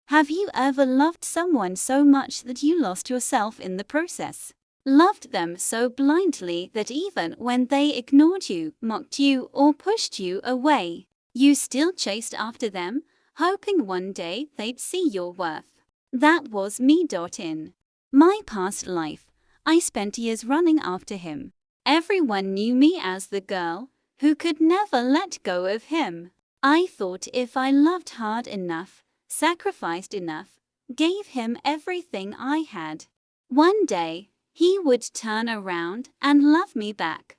Have you ever loved someone so much that you lost yourself in the process? Loved them so blindly that even when they ignored you, mocked you, or pushed you away, you still chased after them, hoping one day they'd see your worth? That was me. In my past life, I spent years running after him. Everyone knew me as the girl who could never let go of him. I thought if I loved hard enough, sacrificed enough, gave him everything I had, one day he would turn around and love me back.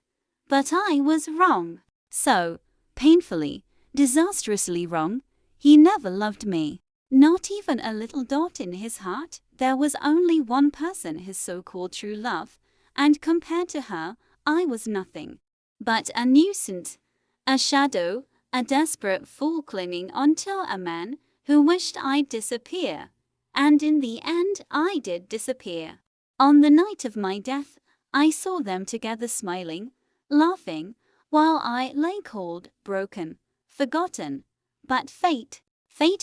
But I was wrong. So, painfully, disastrously wrong. He never loved me. Not even a little. In his heart, there was only one person, his so-called true love, and compared to her, I was nothing but a nuisance, a shadow, a desperate fool clinging onto a man who wished I'd disappear. And in the end, I did disappear. On the night of my death, I saw them together smiling, laughing, while I lay cold, broken, forgotten. But fate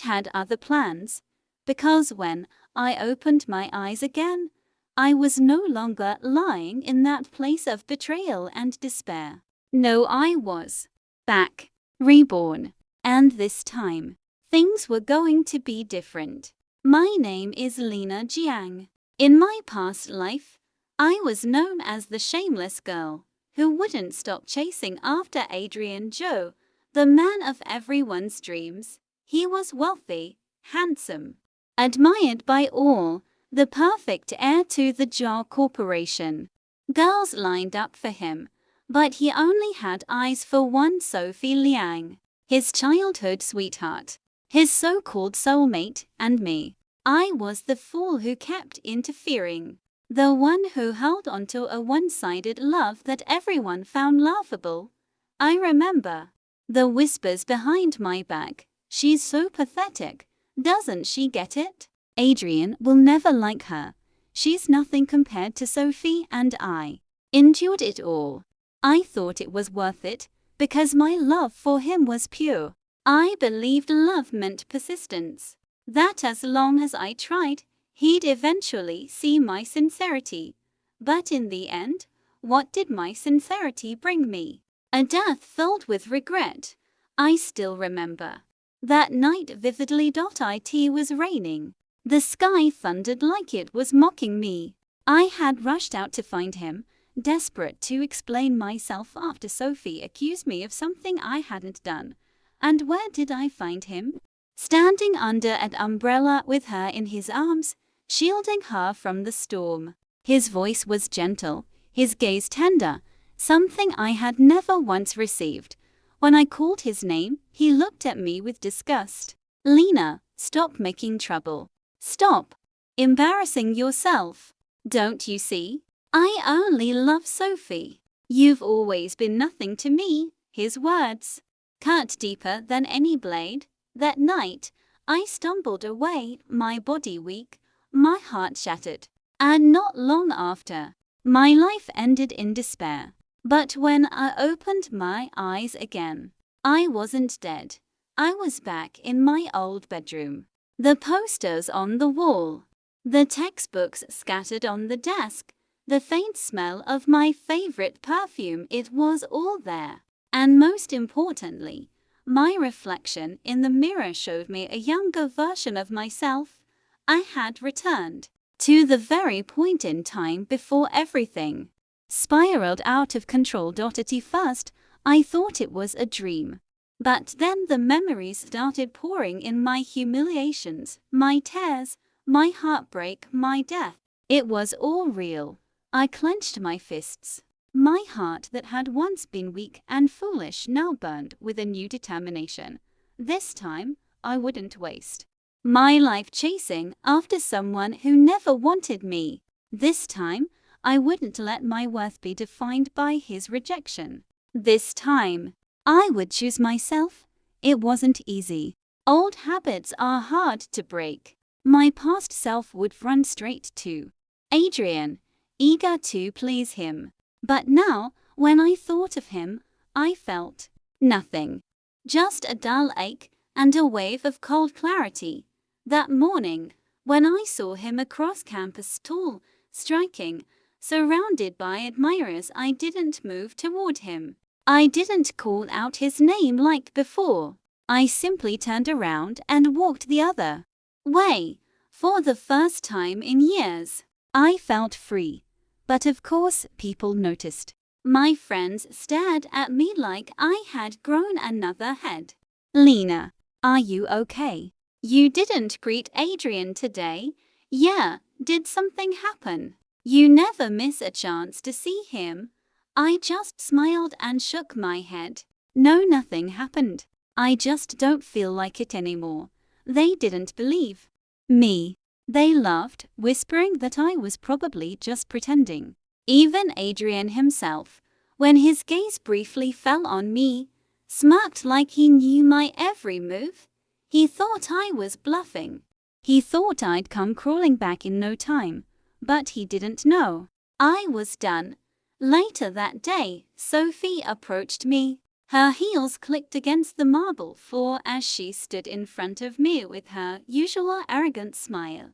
had other plans, because when I opened my eyes again, I was no longer lying in that place of betrayal and despair. No, I was back, reborn, and this time, things were going to be different. My name is Lena Jiang. In my past life, I was known as the shameless girl who wouldn't stop chasing after Adrian Joe, the man of everyone's dreams. He was wealthy, handsome, admired by all, the perfect heir to the Jar Corporation. Girls lined up for him, but he only had eyes for one, Sophie Liang, his childhood sweetheart, his so-called soulmate, and me. I was the fool who kept interfering, the one who held onto a one-sided love that everyone found laughable. I remember the whispers behind my back. She's so pathetic. Doesn't she get it? Adrian will never like her. She's nothing compared to Sophie, and I endured it all. I thought it was worth it, because my love for him was pure. I believed love meant persistence, that as long as I tried, he'd eventually see my sincerity. But in the end, what did my sincerity bring me? A death filled with regret. I still remember that night vividly. It was raining. The sky thundered like it was mocking me. I had rushed out to find him, desperate to explain myself after Sophie accused me of something I hadn't done. And where did I find him? Standing under an umbrella with her in his arms, shielding her from the storm. His voice was gentle, his gaze tender, something I had never once received. When I called his name, he looked at me with disgust. Lena, stop making trouble. Stop embarrassing yourself. Don't you see? I only love Sophie. You've always been nothing to me. His words cut deeper than any blade. That night, I stumbled away, my body weak, my heart shattered. And not long after, my life ended in despair. But when I opened my eyes again, I wasn't dead. I was back in my old bedroom. The posters on the wall, the textbooks scattered on the desk, the faint smell of my favorite perfume, it was all there. And most importantly, my reflection in the mirror showed me a younger version of myself. I had returned to the very point in time before everything spiraled out of control. At first, I thought it was a dream. But then the memories started pouring in, my humiliations, my tears, my heartbreak, my death. It was all real. I clenched my fists. My heart that had once been weak and foolish now burned with a new determination. This time, I wouldn't waste my life chasing after someone who never wanted me. This time, I wouldn't let my worth be defined by his rejection. This time, I would choose myself. It wasn't easy. Old habits are hard to break. My past self would run straight to Adrian, eager to please him. But now, when I thought of him, I felt nothing. Just a dull ache and a wave of cold clarity. That morning, when I saw him across campus tall, striking, surrounded by admirers, I didn't move toward him. I didn't call out his name like before. I simply turned around and walked the other way. For the first time in years, I felt free. But of course, people noticed. My friends stared at me like I had grown another head. Lena, are you okay? You didn't greet Adrian today. Yeah, did something happen? You never miss a chance to see him. I just smiled and shook my head. No, nothing happened. I just don't feel like it anymore. They didn't believe me. They laughed, whispering that I was probably just pretending. Even Adrian himself, when his gaze briefly fell on me, smirked like he knew my every move. He thought I was bluffing. He thought I'd come crawling back in no time, but he didn't know I was done. Later that day, Sophie approached me. Her heels clicked against the marble floor as she stood in front of me with her usual arrogant smile.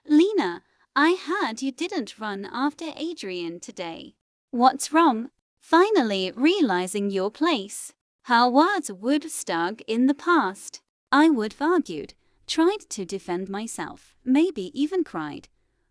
Lena, I heard you didn't run after Adrian today. What's wrong? Finally realizing your place. Her words would stuck in the past. I would have argued, tried to defend myself, maybe even cried.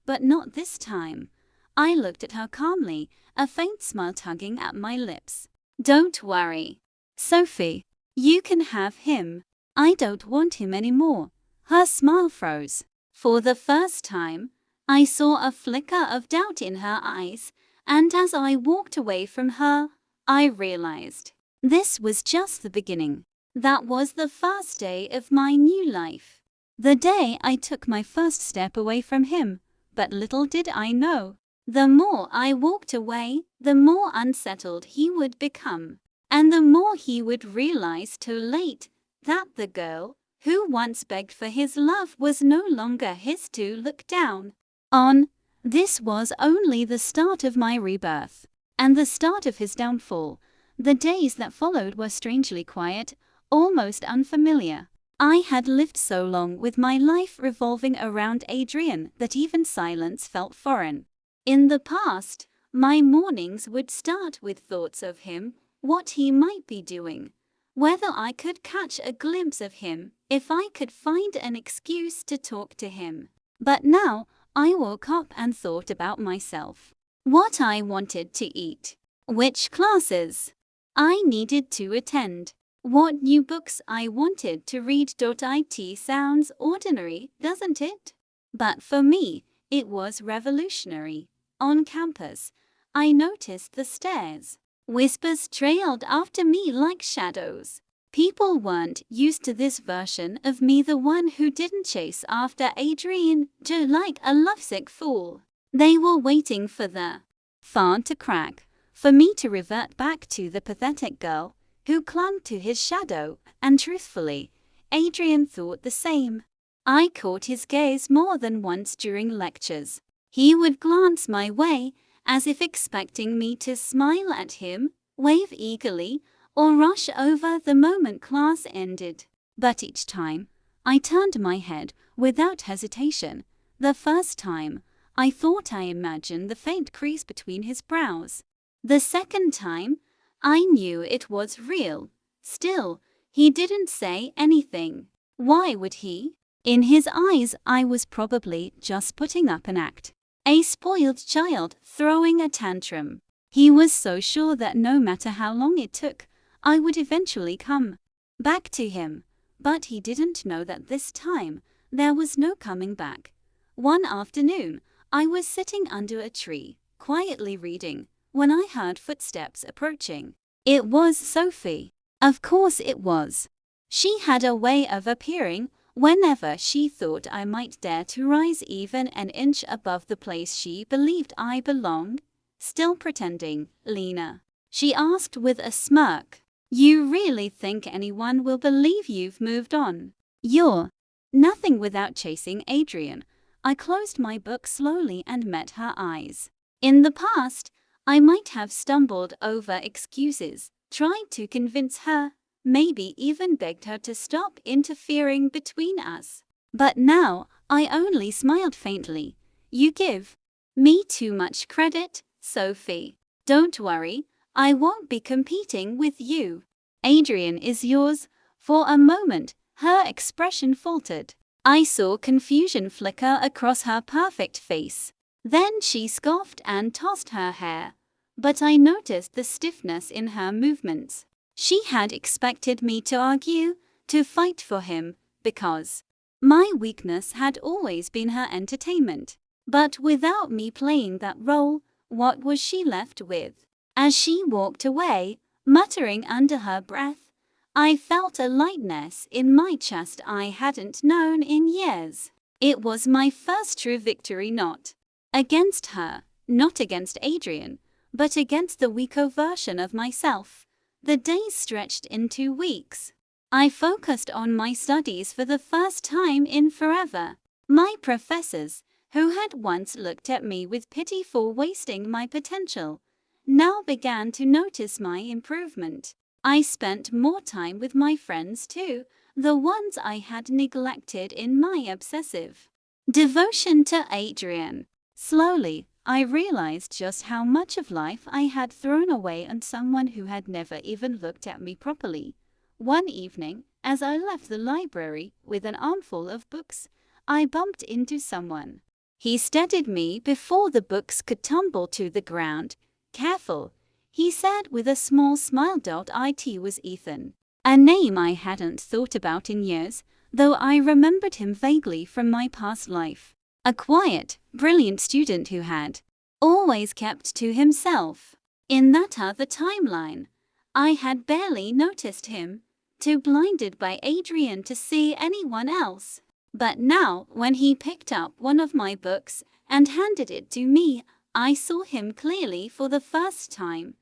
But not this time. I looked at her calmly, a faint smile tugging at my lips. Don't worry, Sophie. You can have him. I don't want him anymore. Her smile froze. For the first time, I saw a flicker of doubt in her eyes, and as I walked away from her, I realized this was just the beginning. That was the first day of my new life. The day I took my first step away from him, but little did I know. The more I walked away, the more unsettled he would become, and the more he would realize too late that the girl who once begged for his love was no longer his to look down on. This was only the start of my rebirth, and the start of his downfall. The days that followed were strangely quiet, almost unfamiliar. I had lived so long with my life revolving around Adrian that even silence felt foreign. In the past, my mornings would start with thoughts of him, what he might be doing, whether I could catch a glimpse of him, if I could find an excuse to talk to him. But now, I woke up and thought about myself. What I wanted to eat. Which classes I needed to attend. What new books I wanted to read. It sounds ordinary, doesn't it? But for me, it was revolutionary. On campus, I noticed the stares. Whispers trailed after me like shadows. People weren't used to this version of me, the one who didn't chase after Adrian like a lovesick fool. They were waiting for the fan to crack, for me to revert back to the pathetic girl who clung to his shadow, and truthfully, Adrian thought the same. I caught his gaze more than once during lectures. He would glance my way, as if expecting me to smile at him, wave eagerly, or rush over the moment class ended. But each time, I turned my head without hesitation. The first time, I thought I imagined the faint crease between his brows. The second time, I knew it was real. Still, he didn't say anything. Why would he? In his eyes, I was probably just putting up an act. A spoiled child throwing a tantrum. He was so sure that no matter how long it took, I would eventually come back to him. But he didn't know that this time, there was no coming back. One afternoon, I was sitting under a tree, quietly reading, when I heard footsteps approaching. It was Sophie. Of course it was. She had a way of appearing whenever she thought I might dare to rise even an inch above the place she believed I belonged. Still pretending, Lena? She asked with a smirk. You really think anyone will believe you've moved on? You're nothing without chasing Adrian. I closed my book slowly and met her eyes. In the past, I might have stumbled over excuses, tried to convince her, maybe even begged her to stop interfering between us. But now, I only smiled faintly. You give me too much credit, Sophie. Don't worry, I won't be competing with you. Adrian is yours. For a moment, her expression faltered. I saw confusion flicker across her perfect face. Then she scoffed and tossed her hair. But I noticed the stiffness in her movements. She had expected me to argue, to fight for him, because my weakness had always been her entertainment. But without me playing that role, what was she left with? As she walked away, muttering under her breath, I felt a lightness in my chest I hadn't known in years. It was my first true victory, not against her, not against Adrian, but against the weaker version of myself. The days stretched into weeks. I focused on my studies for the first time in forever. My professors, who had once looked at me with pity for wasting my potential, now began to notice my improvement. I spent more time with my friends too, the ones I had neglected in my obsessive devotion to Adrian. Slowly, I realized just how much of life I had thrown away on someone who had never even looked at me properly. One evening, as I left the library with an armful of books, I bumped into someone. He steadied me before the books could tumble to the ground. Careful, he said with a small smile. It was Ethan. A name I hadn't thought about in years, though I remembered him vaguely from my past life. A quiet, brilliant student who had always kept to himself. In that other timeline, I had barely noticed him, too blinded by Adrian to see anyone else. But now, when he picked up one of my books and handed it to me, I saw him clearly for the first time.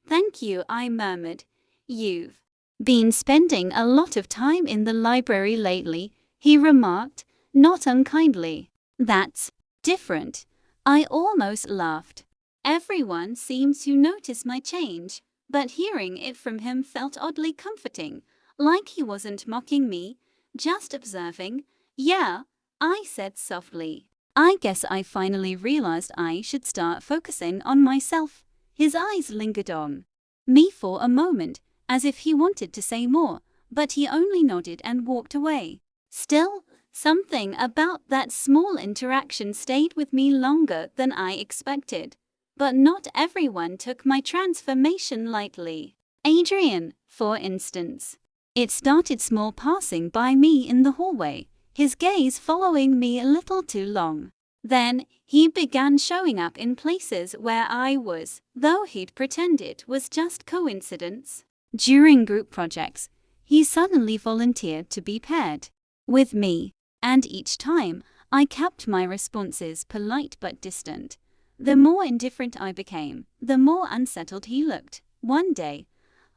"Thank you," I murmured. "You've been spending a lot of time in the library lately," he remarked, not unkindly. "That's different." I almost laughed. Everyone seemed to notice my change, but hearing it from him felt oddly comforting, like he wasn't mocking me, just observing. "Yeah," I said softly. "I guess I finally realized I should start focusing on myself." His eyes lingered on me for a moment, as if he wanted to say more, but he only nodded and walked away. Still, something about that small interaction stayed with me longer than I expected. But not everyone took my transformation lightly. Adrian, for instance. It started small, passing by me in the hallway, his gaze following me a little too long. Then, he began showing up in places where I was, though he'd pretend it was just coincidence. During group projects, he suddenly volunteered to be paired with me, and each time, I kept my responses polite but distant. The more indifferent I became, the more unsettled he looked. One day,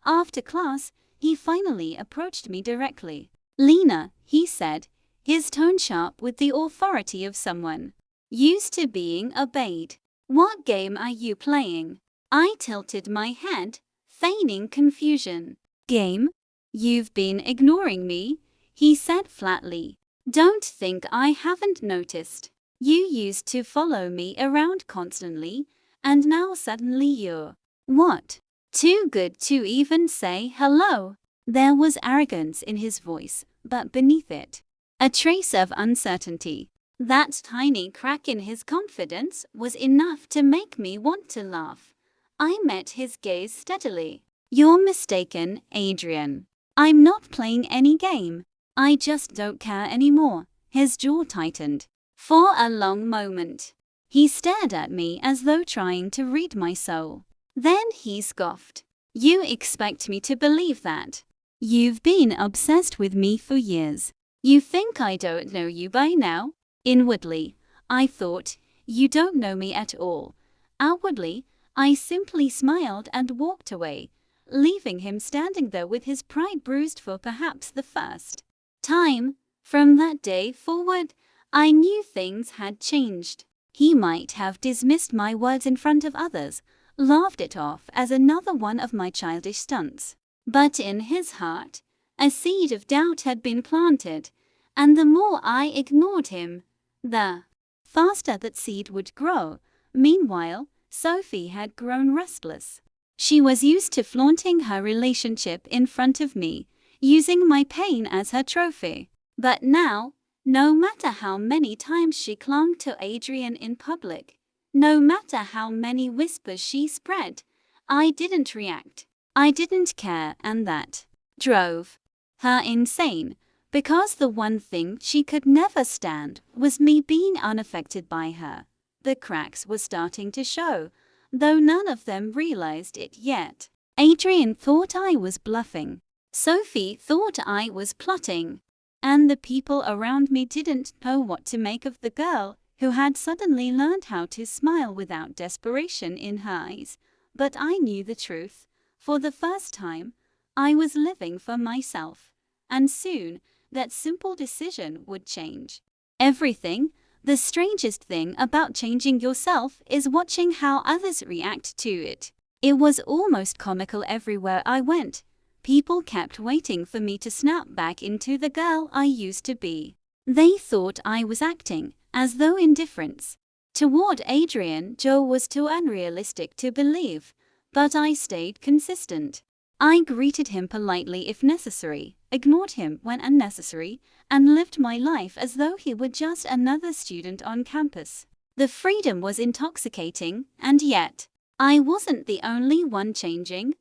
after class, he finally approached me directly. "Lena," he said, his tone sharp with the authority of someone used to being obeyed. "What game are you playing?" I tilted my head, feigning confusion. "Game? You've been ignoring me," he said flatly. "Don't think I haven't noticed. You used to follow me around constantly, and now suddenly you're, what, too good to even say hello?" There was arrogance in his voice, but beneath it, a trace of uncertainty. That tiny crack in his confidence was enough to make me want to laugh. I met his gaze steadily. "You're mistaken, Adrian. I'm not playing any game. I just don't care anymore." His jaw tightened. For a long moment, he stared at me as though trying to read my soul. Then he scoffed. "You expect me to believe that? You've been obsessed with me for years. You think I don't know you by now?" Inwardly, I thought, "You don't know me at all." Outwardly, I simply smiled and walked away, leaving him standing there with his pride bruised for perhaps the first time. From that day forward, I knew things had changed. He might have dismissed my words in front of others, laughed it off as another one of my childish stunts. But in his heart, a seed of doubt had been planted, and the more I ignored him, the faster that seed would grow. Meanwhile, Sophie had grown restless. She was used to flaunting her relationship in front of me, using my pain as her trophy. But now, no matter how many times she clung to Adrian in public, no matter how many whispers she spread, I didn't react. I didn't care, and that drove her insane, because the one thing she could never stand was me being unaffected by her. The cracks were starting to show, though none of them realized it yet. Adrian thought I was bluffing. Sophie thought I was plotting. And the people around me didn't know what to make of the girl who had suddenly learned how to smile without desperation in her eyes. But I knew the truth. For the first time, I was living for myself. And soon, that simple decision would change everything. The strangest thing about changing yourself is watching how others react to it. It was almost comical everywhere I went. People kept waiting for me to snap back into the girl I used to be. They thought I was acting, as though indifference toward Adrian Joe was too unrealistic to believe, but I stayed consistent. I greeted him politely if necessary, ignored him when unnecessary, and lived my life as though he were just another student on campus. The freedom was intoxicating, and yet, I wasn't the only one changing.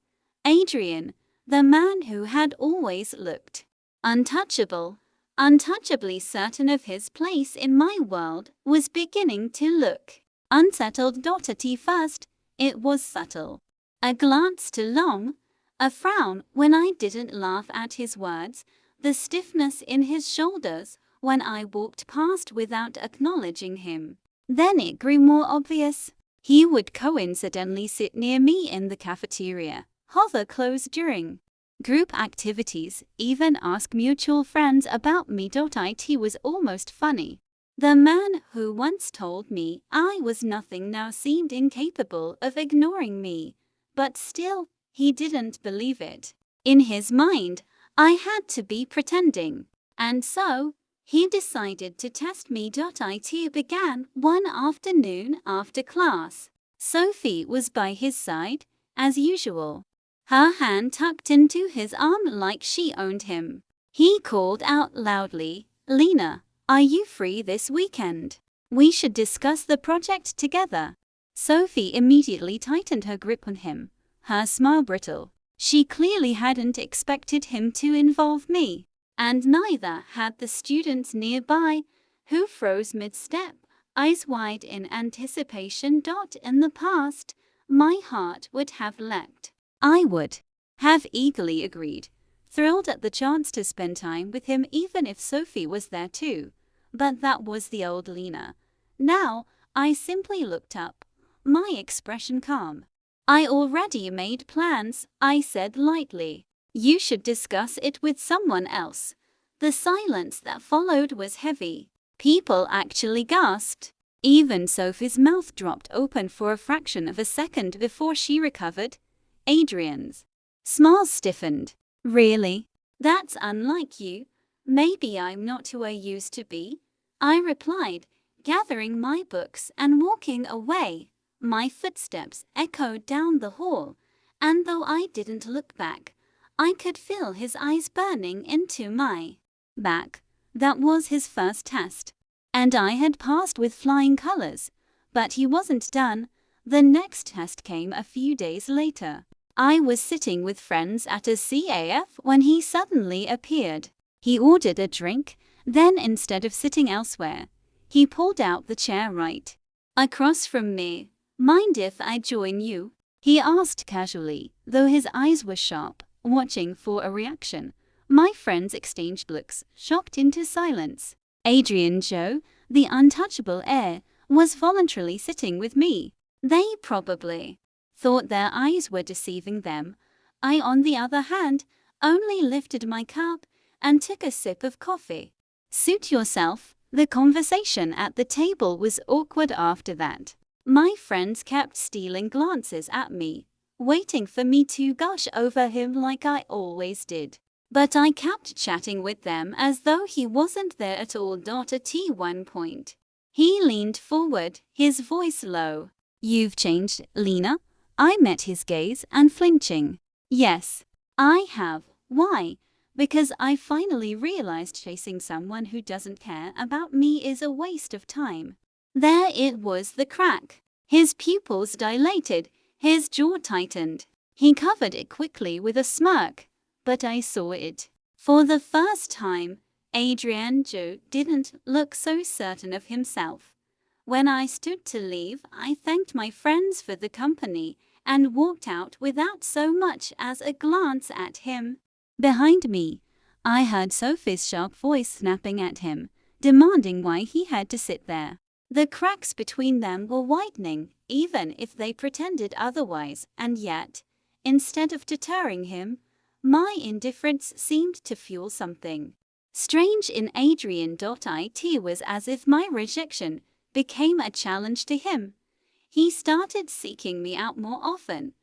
Adrian, the man who had always looked untouchable, untouchably certain of his place in my world, was beginning to look unsettled. At first, it was subtle. A glance too long, a frown when I didn't laugh at his words, the stiffness in his shoulders when I walked past without acknowledging him. Then it grew more obvious. He would coincidentally sit near me in the cafeteria, hover close during group activities, even ask mutual friends about me. It was almost funny. The man who once told me I was nothing now seemed incapable of ignoring me, but still, he didn't believe it. In his mind, I had to be pretending. And so, he decided to test me. It began one afternoon after class. Sophie was by his side, as usual, her hand tucked into his arm like she owned him. He called out loudly, "Lena, are you free this weekend? We should discuss the project together." Sophie immediately tightened her grip on him, her smile brittle. She clearly hadn't expected him to involve me, and neither had the students nearby, who froze mid-step, eyes wide in anticipation. In the past, my heart would have leapt. I would have eagerly agreed, thrilled at the chance to spend time with him even if Sophie was there too. But that was the old Lena. Now, I simply looked up, my expression calm. "I already made plans," I said lightly. "You should discuss it with someone else." The silence that followed was heavy. People actually gasped. Even Sophie's mouth dropped open for a fraction of a second before she recovered. Adrian's smile stiffened. "Really? That's unlike you. Maybe I'm not who I used to be," I replied, gathering my books and walking away. My footsteps echoed down the hall, and though I didn't look back, I could feel his eyes burning into my back. That was his first test, and I had passed with flying colors. But he wasn't done. The next test came a few days later. I was sitting with friends at a CAF when he suddenly appeared. He ordered a drink, then instead of sitting elsewhere, he pulled out the chair right across from me. "Mind if I join you?" he asked casually, though his eyes were sharp, watching for a reaction. My friends exchanged looks, shocked into silence. Adrian Joe, the untouchable heir, was voluntarily sitting with me. They probably thought their eyes were deceiving them. I, on the other hand, only lifted my cup and took a sip of coffee. Suit yourself. The conversation at the table was awkward after that. My friends kept stealing glances at me, waiting for me to gush over him like I always did. But I kept chatting with them as though he wasn't there at all. At one point, he leaned forward, his voice low. "You've changed, Lena." I met his gaze, unflinching. "Yes, I have." "Why?" "Because I finally realized chasing someone who doesn't care about me is a waste of time." There it was, the crack. His pupils dilated, his jaw tightened. He covered it quickly with a smirk, but I saw it. For the first time, Adrian Joe didn't look so certain of himself. When I stood to leave, I thanked my friends for the company and walked out without so much as a glance at him. Behind me, I heard Sophie's sharp voice snapping at him, demanding why he had to sit there. The cracks between them were widening, even if they pretended otherwise, and yet, instead of deterring him, my indifference seemed to fuel something strange in Adrian. It was as if my rejection became a challenge to him. He started seeking me out more often,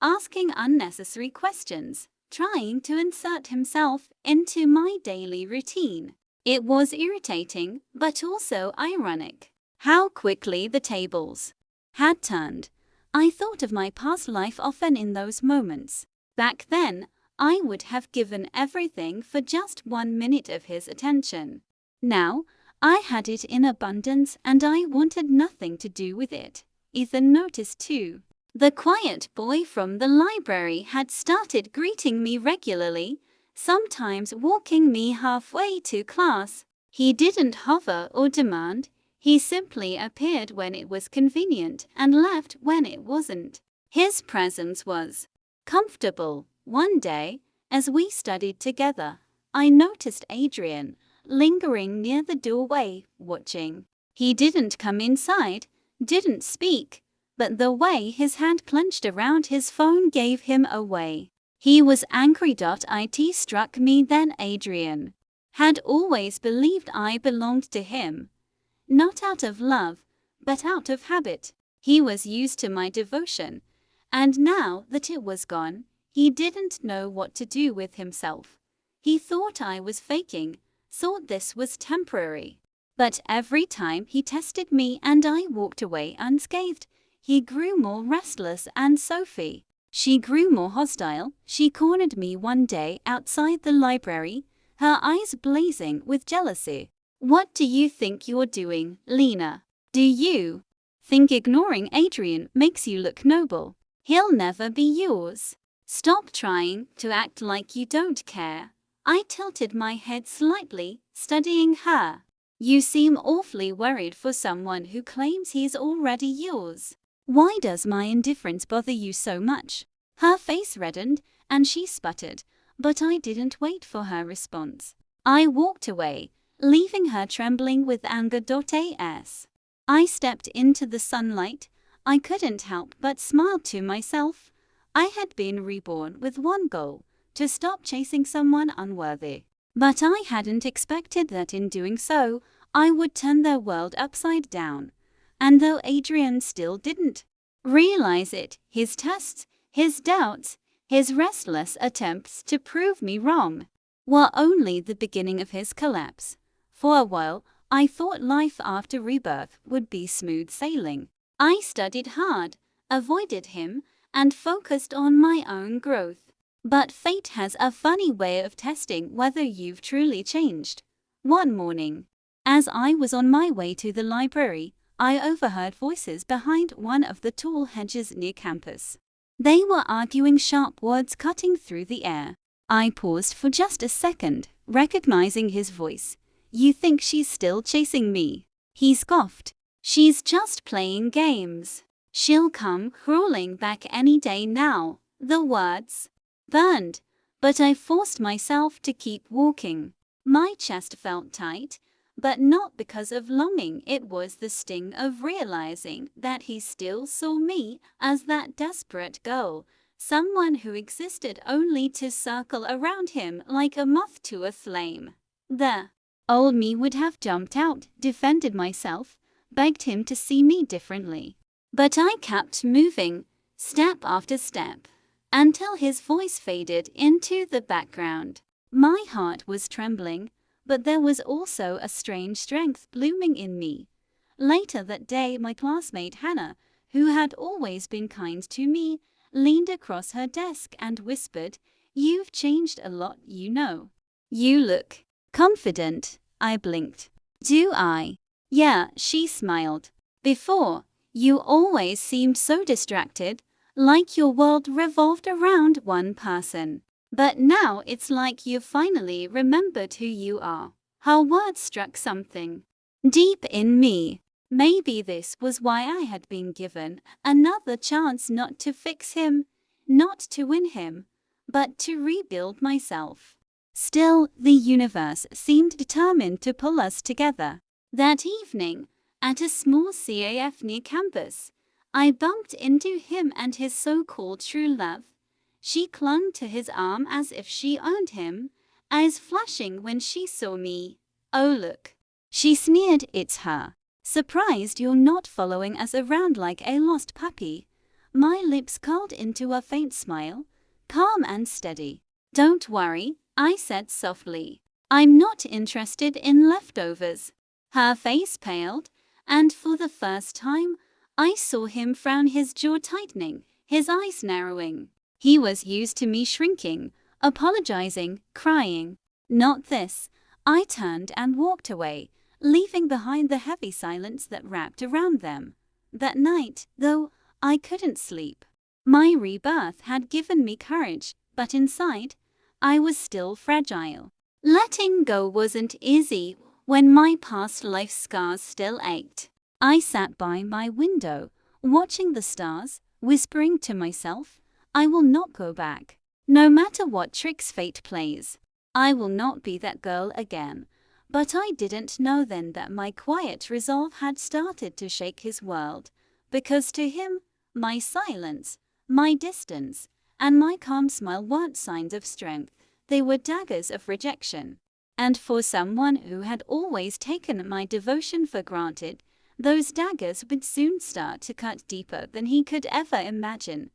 asking unnecessary questions, trying to insert himself into my daily routine. It was irritating, but also ironic. How quickly the tables had turned. I thought of my past life often in those moments. Back then, I would have given everything for just 1 minute of his attention. Now, I had it in abundance and I wanted nothing to do with it. Ethan noticed too. The quiet boy from the library had started greeting me regularly, sometimes walking me halfway to class. He didn't hover or demand, he simply appeared when it was convenient and left when it wasn't. His presence was comfortable. One day, as we studied together, I noticed Adrian lingering near the doorway, watching. He didn't come inside, didn't speak, but the way his hand clenched around his phone gave him away. He was angry. It struck me then Adrian had always believed I belonged to him, not out of love, but out of habit. He was used to my devotion, and now that it was gone, he didn't know what to do with himself. He thought I was faking, thought this was temporary. But every time he tested me and I walked away unscathed, he grew more restless, and Sophie, she grew more hostile. She cornered me one day outside the library, her eyes blazing with jealousy. "What do you think you're doing, Lena? Do you think ignoring Adrian makes you look noble? He'll never be yours. Stop trying to act like you don't care." I tilted my head slightly, studying her. "You seem awfully worried for someone who claims he's already yours. Why does my indifference bother you so much?" Her face reddened, and she sputtered, but I didn't wait for her response. I walked away, leaving her trembling with anger. As I stepped into the sunlight, I couldn't help but smile to myself. I had been reborn with one goal: to stop chasing someone unworthy. But I hadn't expected that in doing so, I would turn their world upside down. And though Adrian still didn't realize it, his tests, his doubts, his restless attempts to prove me wrong were only the beginning of his collapse. For a while, I thought life after rebirth would be smooth sailing. I studied hard, avoided him, and focused on my own growth. But fate has a funny way of testing whether you've truly changed. One morning, as I was on my way to the library, I overheard voices behind one of the tall hedges near campus. They were arguing, sharp words cutting through the air. I paused for just a second, recognizing his voice. "You think she's still chasing me?" he scoffed. "She's just playing games. She'll come crawling back any day now." The words burned, but I forced myself to keep walking. My chest felt tight, but not because of longing. It was the sting of realizing that he still saw me as that desperate girl, someone who existed only to circle around him like a moth to a flame. The old me would have jumped out, defended myself, begged him to see me differently. But I kept moving, step after step, until his voice faded into the background. My heart was trembling, but there was also a strange strength blooming in me. Later that day, my classmate Hannah, who had always been kind to me, leaned across her desk and whispered, "You've changed a lot, you know." "You look confident," I blinked. "Do I?" "Yeah," she smiled. "Before, you always seemed so distracted, like your world revolved around one person. But now it's like you've finally remembered who you are." Her words struck something deep in me. Maybe this was why I had been given another chance, not to fix him, not to win him, but to rebuild myself. Still, the universe seemed determined to pull us together. That evening, at a small CAF near campus, I bumped into him and his so-called true love. She clung to his arm as if she owned him, eyes flashing when she saw me. "Oh look," she sneered, "it's her. Surprised you're not following us around like a lost puppy." My lips curled into a faint smile, calm and steady. "Don't worry," I said softly. "I'm not interested in leftovers." Her face paled, and for the first time, I saw him frown, his jaw tightening, his eyes narrowing. He was used to me shrinking, apologizing, crying. Not this. I turned and walked away, leaving behind the heavy silence that wrapped around them. That night, though, I couldn't sleep. My rebirth had given me courage, but inside, I was still fragile. Letting go wasn't easy when my past life scars still ached. I sat by my window, watching the stars, whispering to myself, I will not go back. No matter what tricks fate plays, I will not be that girl again. But I didn't know then that my quiet resolve had started to shake his world, because to him, my silence, my distance, and my calm smile weren't signs of strength, they were daggers of rejection. And for someone who had always taken my devotion for granted, those daggers would soon start to cut deeper than he could ever imagine.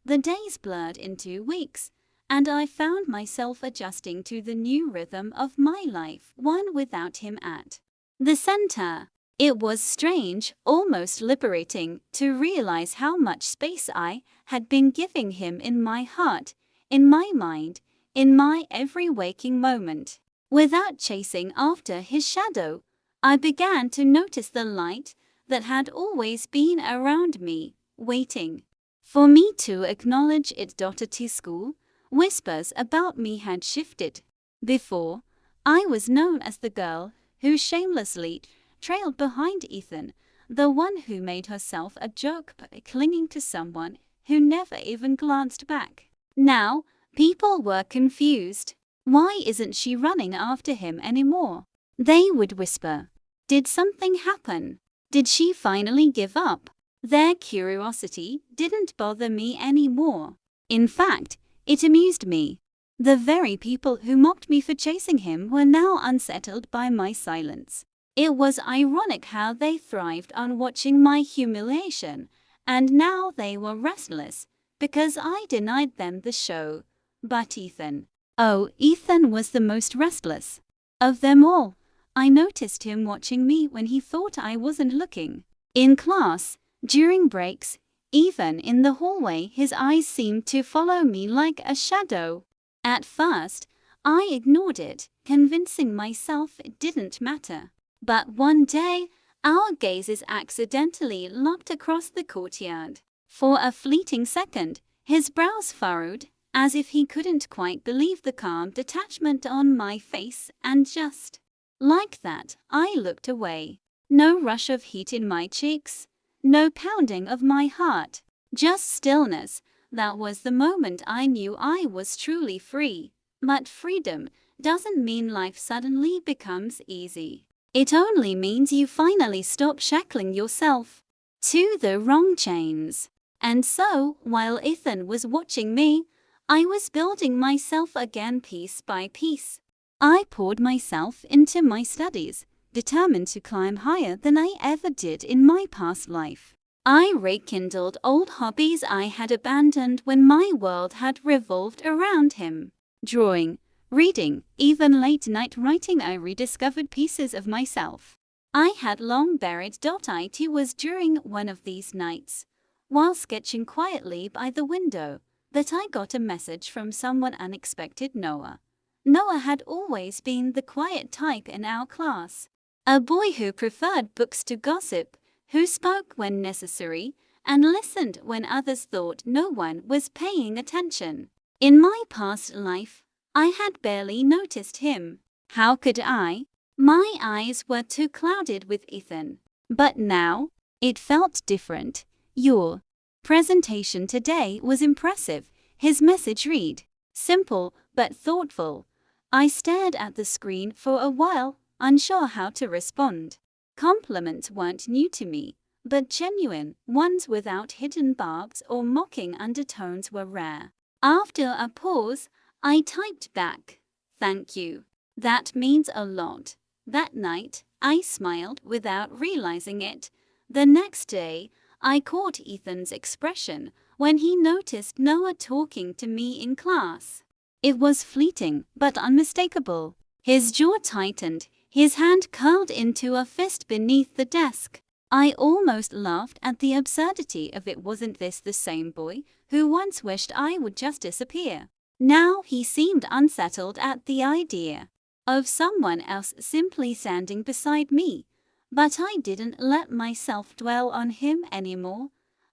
The days blurred into weeks, and I found myself adjusting to the new rhythm of my life, one without him at the center. It was strange, almost liberating, to realize how much space I had been giving him in my heart, in my mind, in my every waking moment. Without chasing after his shadow, I began to notice the light that had always been around me, waiting for me to acknowledge it. To school, whispers about me had shifted. Before, I was known as the girl who shamelessly trailed behind Ethan, the one who made herself a joke by clinging to someone who never even glanced back. Now, people were confused. Why isn't she running after him anymore? They would whisper. Did something happen? Did she finally give up? Their curiosity didn't bother me anymore. In fact, it amused me. The very people who mocked me for chasing him were now unsettled by my silence. It was ironic how they thrived on watching my humiliation, and now they were restless because I denied them the show. But Ethan. Oh, Ethan was the most restless of them all. I noticed him watching me when he thought I wasn't looking. In class, during breaks, even in the hallway, his eyes seemed to follow me like a shadow. At first, I ignored it, convincing myself it didn't matter. But one day, our gazes accidentally locked across the courtyard. For a fleeting second, his brows furrowed, as if he couldn't quite believe the calm detachment on my face, and just like that, I looked away. No rush of heat in my cheeks, no pounding of my heart, just stillness. That was the moment I knew I was truly free. But freedom doesn't mean life suddenly becomes easy. It only means you finally stop shackling yourself to the wrong chains. And so, while Ethan was watching me, I was building myself again piece by piece. I poured myself into my studies, determined to climb higher than I ever did in my past life. I rekindled old hobbies I had abandoned when my world had revolved around him. Drawing, reading, even late-night writing. I rediscovered pieces of myself I had long buried. It was during one of these nights, while sketching quietly by the window, that I got a message from someone unexpected. Noah. Noah had always been the quiet type in our class, a boy who preferred books to gossip, who spoke when necessary, and listened when others thought no one was paying attention. In my past life, I had barely noticed him. How could I? My eyes were too clouded with Ethan. But now, it felt different. Your presentation today was impressive, his message read. Simple, but thoughtful. I stared at the screen for a while, unsure how to respond. Compliments weren't new to me, but genuine ones without hidden barbs or mocking undertones were rare. After a pause, I typed back, "Thank you. That means a lot." That night, I smiled without realizing it. The next day, I caught Ethan's expression when he noticed Noah talking to me in class. It was fleeting, but unmistakable. His jaw tightened, his hand curled into a fist beneath the desk. I almost laughed at the absurdity of it. Wasn't this the same boy who once wished I would just disappear? Now he seemed unsettled at the idea of someone else simply standing beside me. But I didn't let myself dwell on him anymore.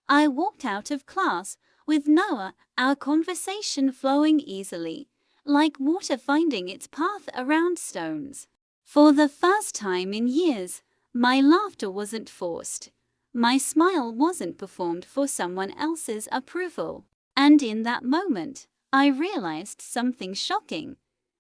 I walked out of class with Noah, our conversation flowing easily, like water finding its path around stones. For the first time in years, my laughter wasn't forced. My smile wasn't performed for someone else's approval. And in that moment, I realized something shocking.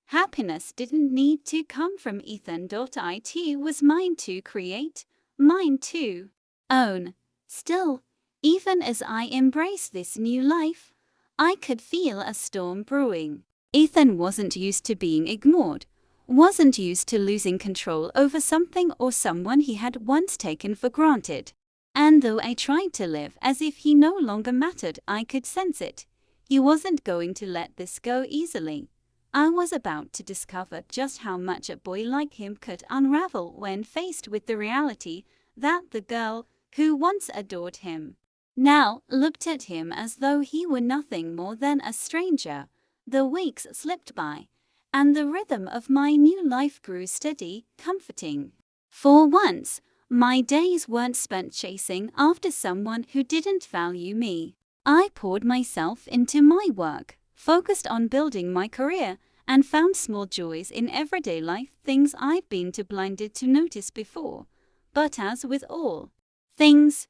Happiness didn't need to come from Ethan. It was mine to create, mine to own. Still, even as I embraced this new life, I could feel a storm brewing. Ethan wasn't used to being ignored, wasn't used to losing control over something or someone he had once taken for granted. And though I tried to live as if he no longer mattered, I could sense it. He wasn't going to let this go easily. I was about to discover just how much a boy like him could unravel when faced with the reality that the girl who once adored him now looked at him as though he were nothing more than a stranger. The weeks slipped by, and the rhythm of my new life grew steady, comforting. For once, my days weren't spent chasing after someone who didn't value me. I poured myself into my work, focused on building my career, and found small joys in everyday life, things I'd been too blinded to notice before. But as with all things,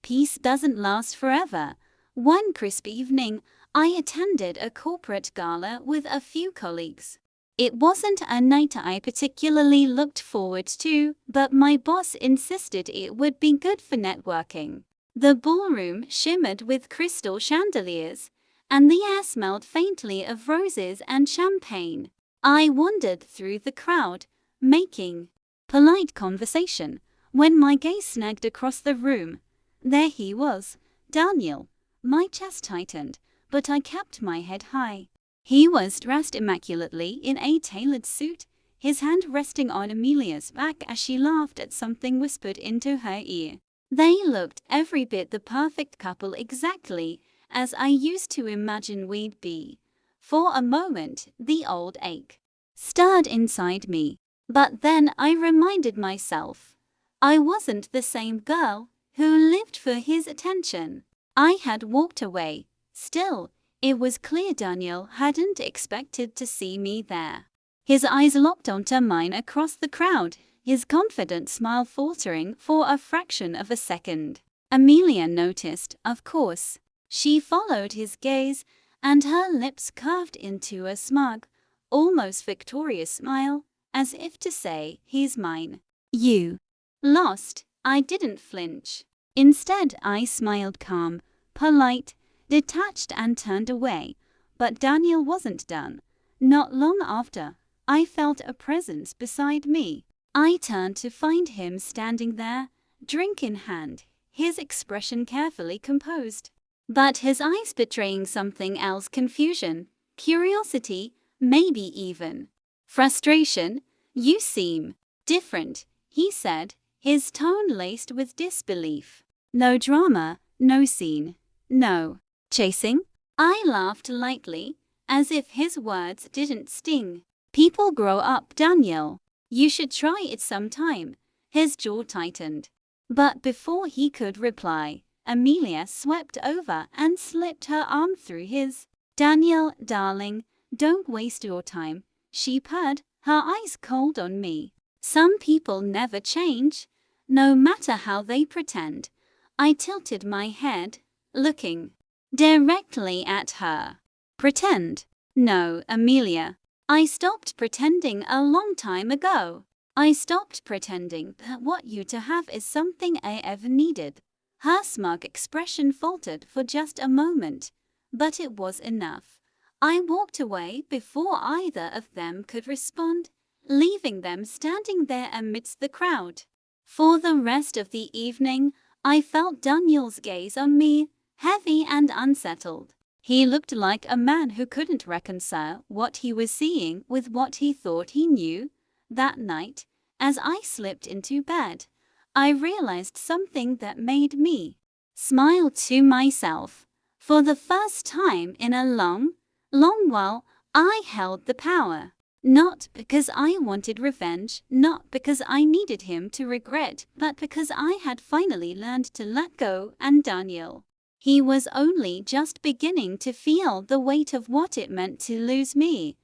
peace doesn't last forever. One crisp evening, I attended a corporate gala with a few colleagues. It wasn't a night I particularly looked forward to, but my boss insisted it would be good for networking. The ballroom shimmered with crystal chandeliers, and the air smelled faintly of roses and champagne. I wandered through the crowd, making polite conversation, when my gaze snagged across the room. There he was, Daniel. My chest tightened, but I kept my head high. He was dressed immaculately in a tailored suit, his hand resting on Amelia's back as she laughed at something whispered into her ear. They looked every bit the perfect couple, exactly as I used to imagine we'd be. For a moment, the old ache stirred inside me. But then I reminded myself, I wasn't the same girl who lived for his attention. I had walked away. Still, it was clear Daniel hadn't expected to see me there. His eyes locked onto mine across the crowd, his confident smile faltering for a fraction of a second. Amelia noticed, of course. She followed his gaze, and her lips curved into a smug, almost victorious smile, as if to say, "He's mine." "You lost." I didn't flinch. Instead, I smiled, calm, polite, detached, and turned away. But Daniel wasn't done. Not long after, I felt a presence beside me. I turned to find him standing there, drink in hand, his expression carefully composed, but his eyes betraying something else: confusion, curiosity, maybe even frustration. "You seem different," he said, his tone laced with disbelief. "No drama, no scene, no chasing?" I laughed lightly, as if his words didn't sting. "People grow up, Daniel. You should try it sometime." His jaw tightened. But before he could reply, Amelia swept over and slipped her arm through his. "Daniel, darling, don't waste your time," she purred, her eyes cold on me. "Some people never change, no matter how they pretend." I tilted my head, looking directly at her. "Pretend? No, Amelia. I stopped pretending a long time ago. I stopped pretending that what you to have is something I ever needed." Her smug expression faltered for just a moment, but it was enough. I walked away before either of them could respond, leaving them standing there amidst the crowd. For the rest of the evening, I felt Daniel's gaze on me, heavy and unsettled. He looked like a man who couldn't reconcile what he was seeing with what he thought he knew. That night, as I slipped into bed, I realized something that made me smile to myself. For the first time in a long while, I held the power. Not because I wanted revenge, not because I needed him to regret, but because I had finally learned to let go. And Daniel, he was only just beginning to feel the weight of what it meant to lose me.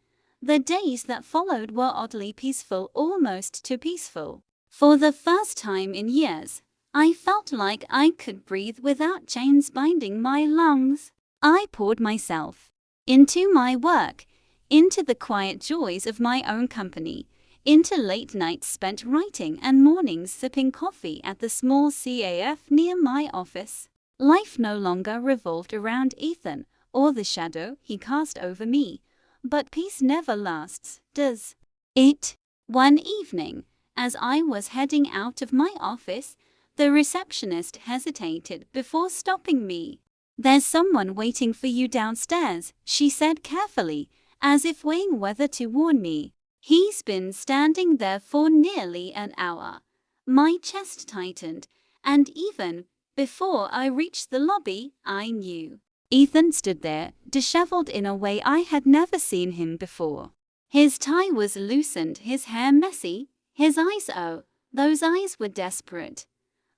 The days that followed were oddly peaceful, almost too peaceful. For the first time in years, I felt like I could breathe without chains binding my lungs. I poured myself into my work, into the quiet joys of my own company, into late nights spent writing and mornings sipping coffee at the small cafe near my office. Life no longer revolved around Ethan or the shadow he cast over me. But peace never lasts, does it? One evening, as I was heading out of my office, the receptionist hesitated before stopping me. "There's someone waiting for you downstairs," she said carefully, as if weighing whether to warn me. "He's been standing there for nearly an hour." My chest tightened, and even before I reached the lobby, I knew. Ethan stood there, disheveled in a way I had never seen him before. His tie was loosened, his hair messy, his eyes, oh, those eyes were desperate.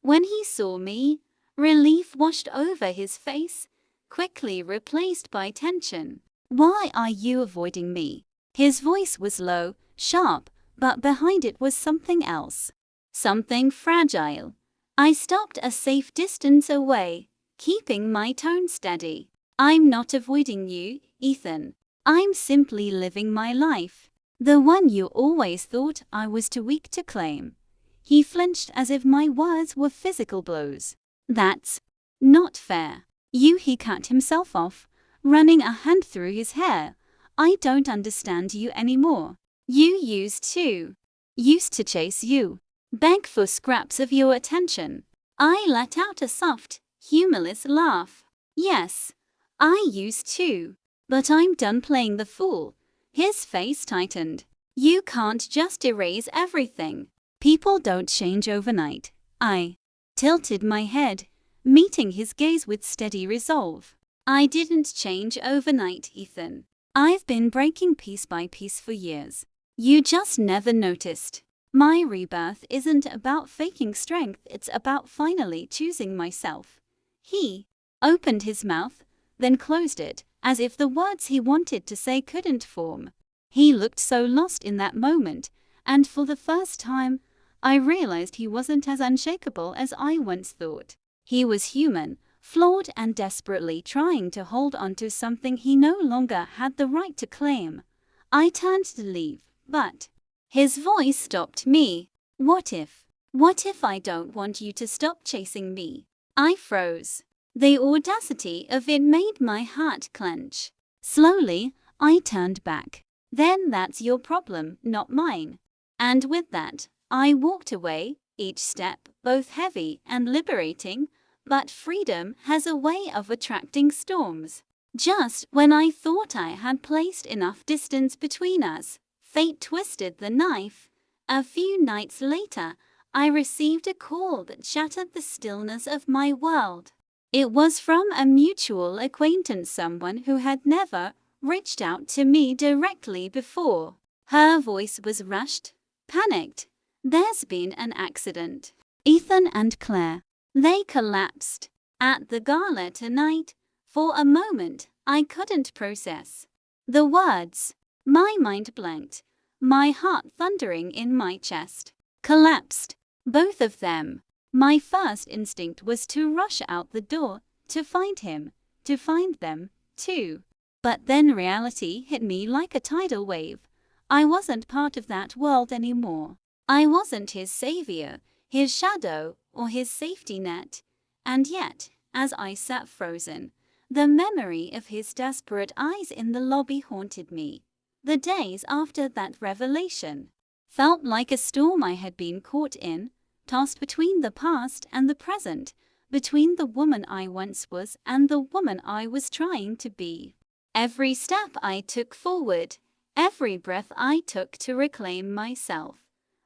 When he saw me, relief washed over his face, quickly replaced by tension. "Why are you avoiding me?" His voice was low, sharp, but behind it was something else. Something fragile. I stopped a safe distance away, keeping my tone steady. "I'm not avoiding you, Ethan. I'm simply living my life. The one you always thought I was too weak to claim." He flinched as if my words were physical blows. "That's not fair." He cut himself off, running a hand through his hair. "I don't understand you anymore. You used to chase you, beg for scraps of your attention." I let out a soft, humorless laugh. "Yes, I used to. But I'm done playing the fool." His face tightened. "You can't just erase everything. People don't change overnight." I tilted my head, meeting his gaze with steady resolve. "I didn't change overnight, Ethan. I've been breaking piece by piece for years. You just never noticed. My rebirth isn't about faking strength, it's about finally choosing myself." He opened his mouth, then closed it, as if the words he wanted to say couldn't form. He looked so lost in that moment, and for the first time, I realized he wasn't as unshakable as I once thought. He was human, flawed, and desperately trying to hold on to something he no longer had the right to claim. I turned to leave, but his voice stopped me. What if I don't want you to stop chasing me?" I froze. The audacity of it made my heart clench. Slowly, I turned back. "Then that's your problem, not mine." And with that, I walked away, each step both heavy and liberating. But freedom has a way of attracting storms. Just when I thought I had placed enough distance between us, fate twisted the knife. A few nights later, I received a call that shattered the stillness of my world. It was from a mutual acquaintance, someone who had never reached out to me directly before. Her voice was rushed, panicked. "There's been an accident. Ethan and Claire. They collapsed at the gala tonight." For a moment, I couldn't process the words. My mind blanked, my heart thundering in my chest. Collapsed. Both of them. My first instinct was to rush out the door, to find him, to find them, too. But then reality hit me like a tidal wave. I wasn't part of that world anymore. I wasn't his savior, his shadow, or his safety net. And yet, as I sat frozen, the memory of his desperate eyes in the lobby haunted me. The days after that revelation felt like a storm I had been caught in, tossed between the past and the present, between the woman I once was and the woman I was trying to be. Every step I took forward, every breath I took to reclaim myself,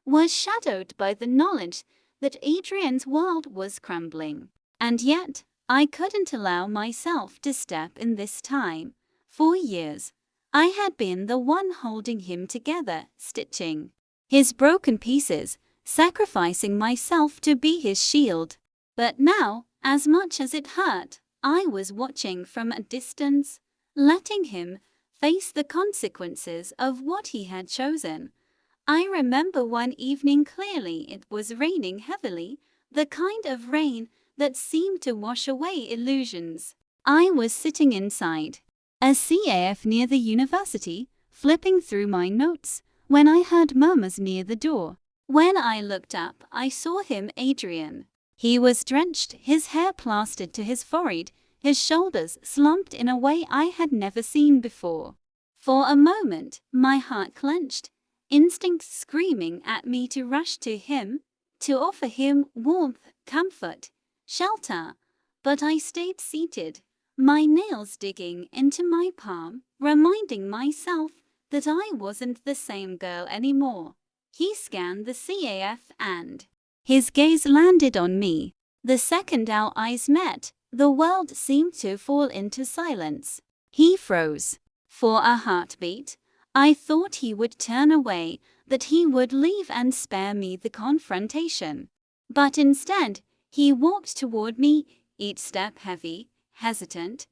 was shadowed by the knowledge that Adrian's world was crumbling. And yet, I couldn't allow myself to step in this time. For years, I had been the one holding him together, stitching his broken pieces, sacrificing myself to be his shield. But now, as much as it hurt, I was watching from a distance, letting him face the consequences of what he had chosen. I remember one evening clearly. It was raining heavily, the kind of rain that seemed to wash away illusions. I was sitting inside a CAF near the university, flipping through my notes, when I heard murmurs near the door. When I looked up, I saw him, Adrian. He was drenched, his hair plastered to his forehead, his shoulders slumped in a way I had never seen before. For a moment, my heart clenched, instinct screaming at me to rush to him, to offer him warmth, comfort, shelter. But I stayed seated, my nails digging into my palm, reminding myself that I wasn't the same girl anymore. He scanned the CAF and his gaze landed on me. The second our eyes met, the world seemed to fall into silence. He froze. For a heartbeat, I thought he would turn away, that he would leave and spare me the confrontation. But instead, he walked toward me, each step heavy, hesitant,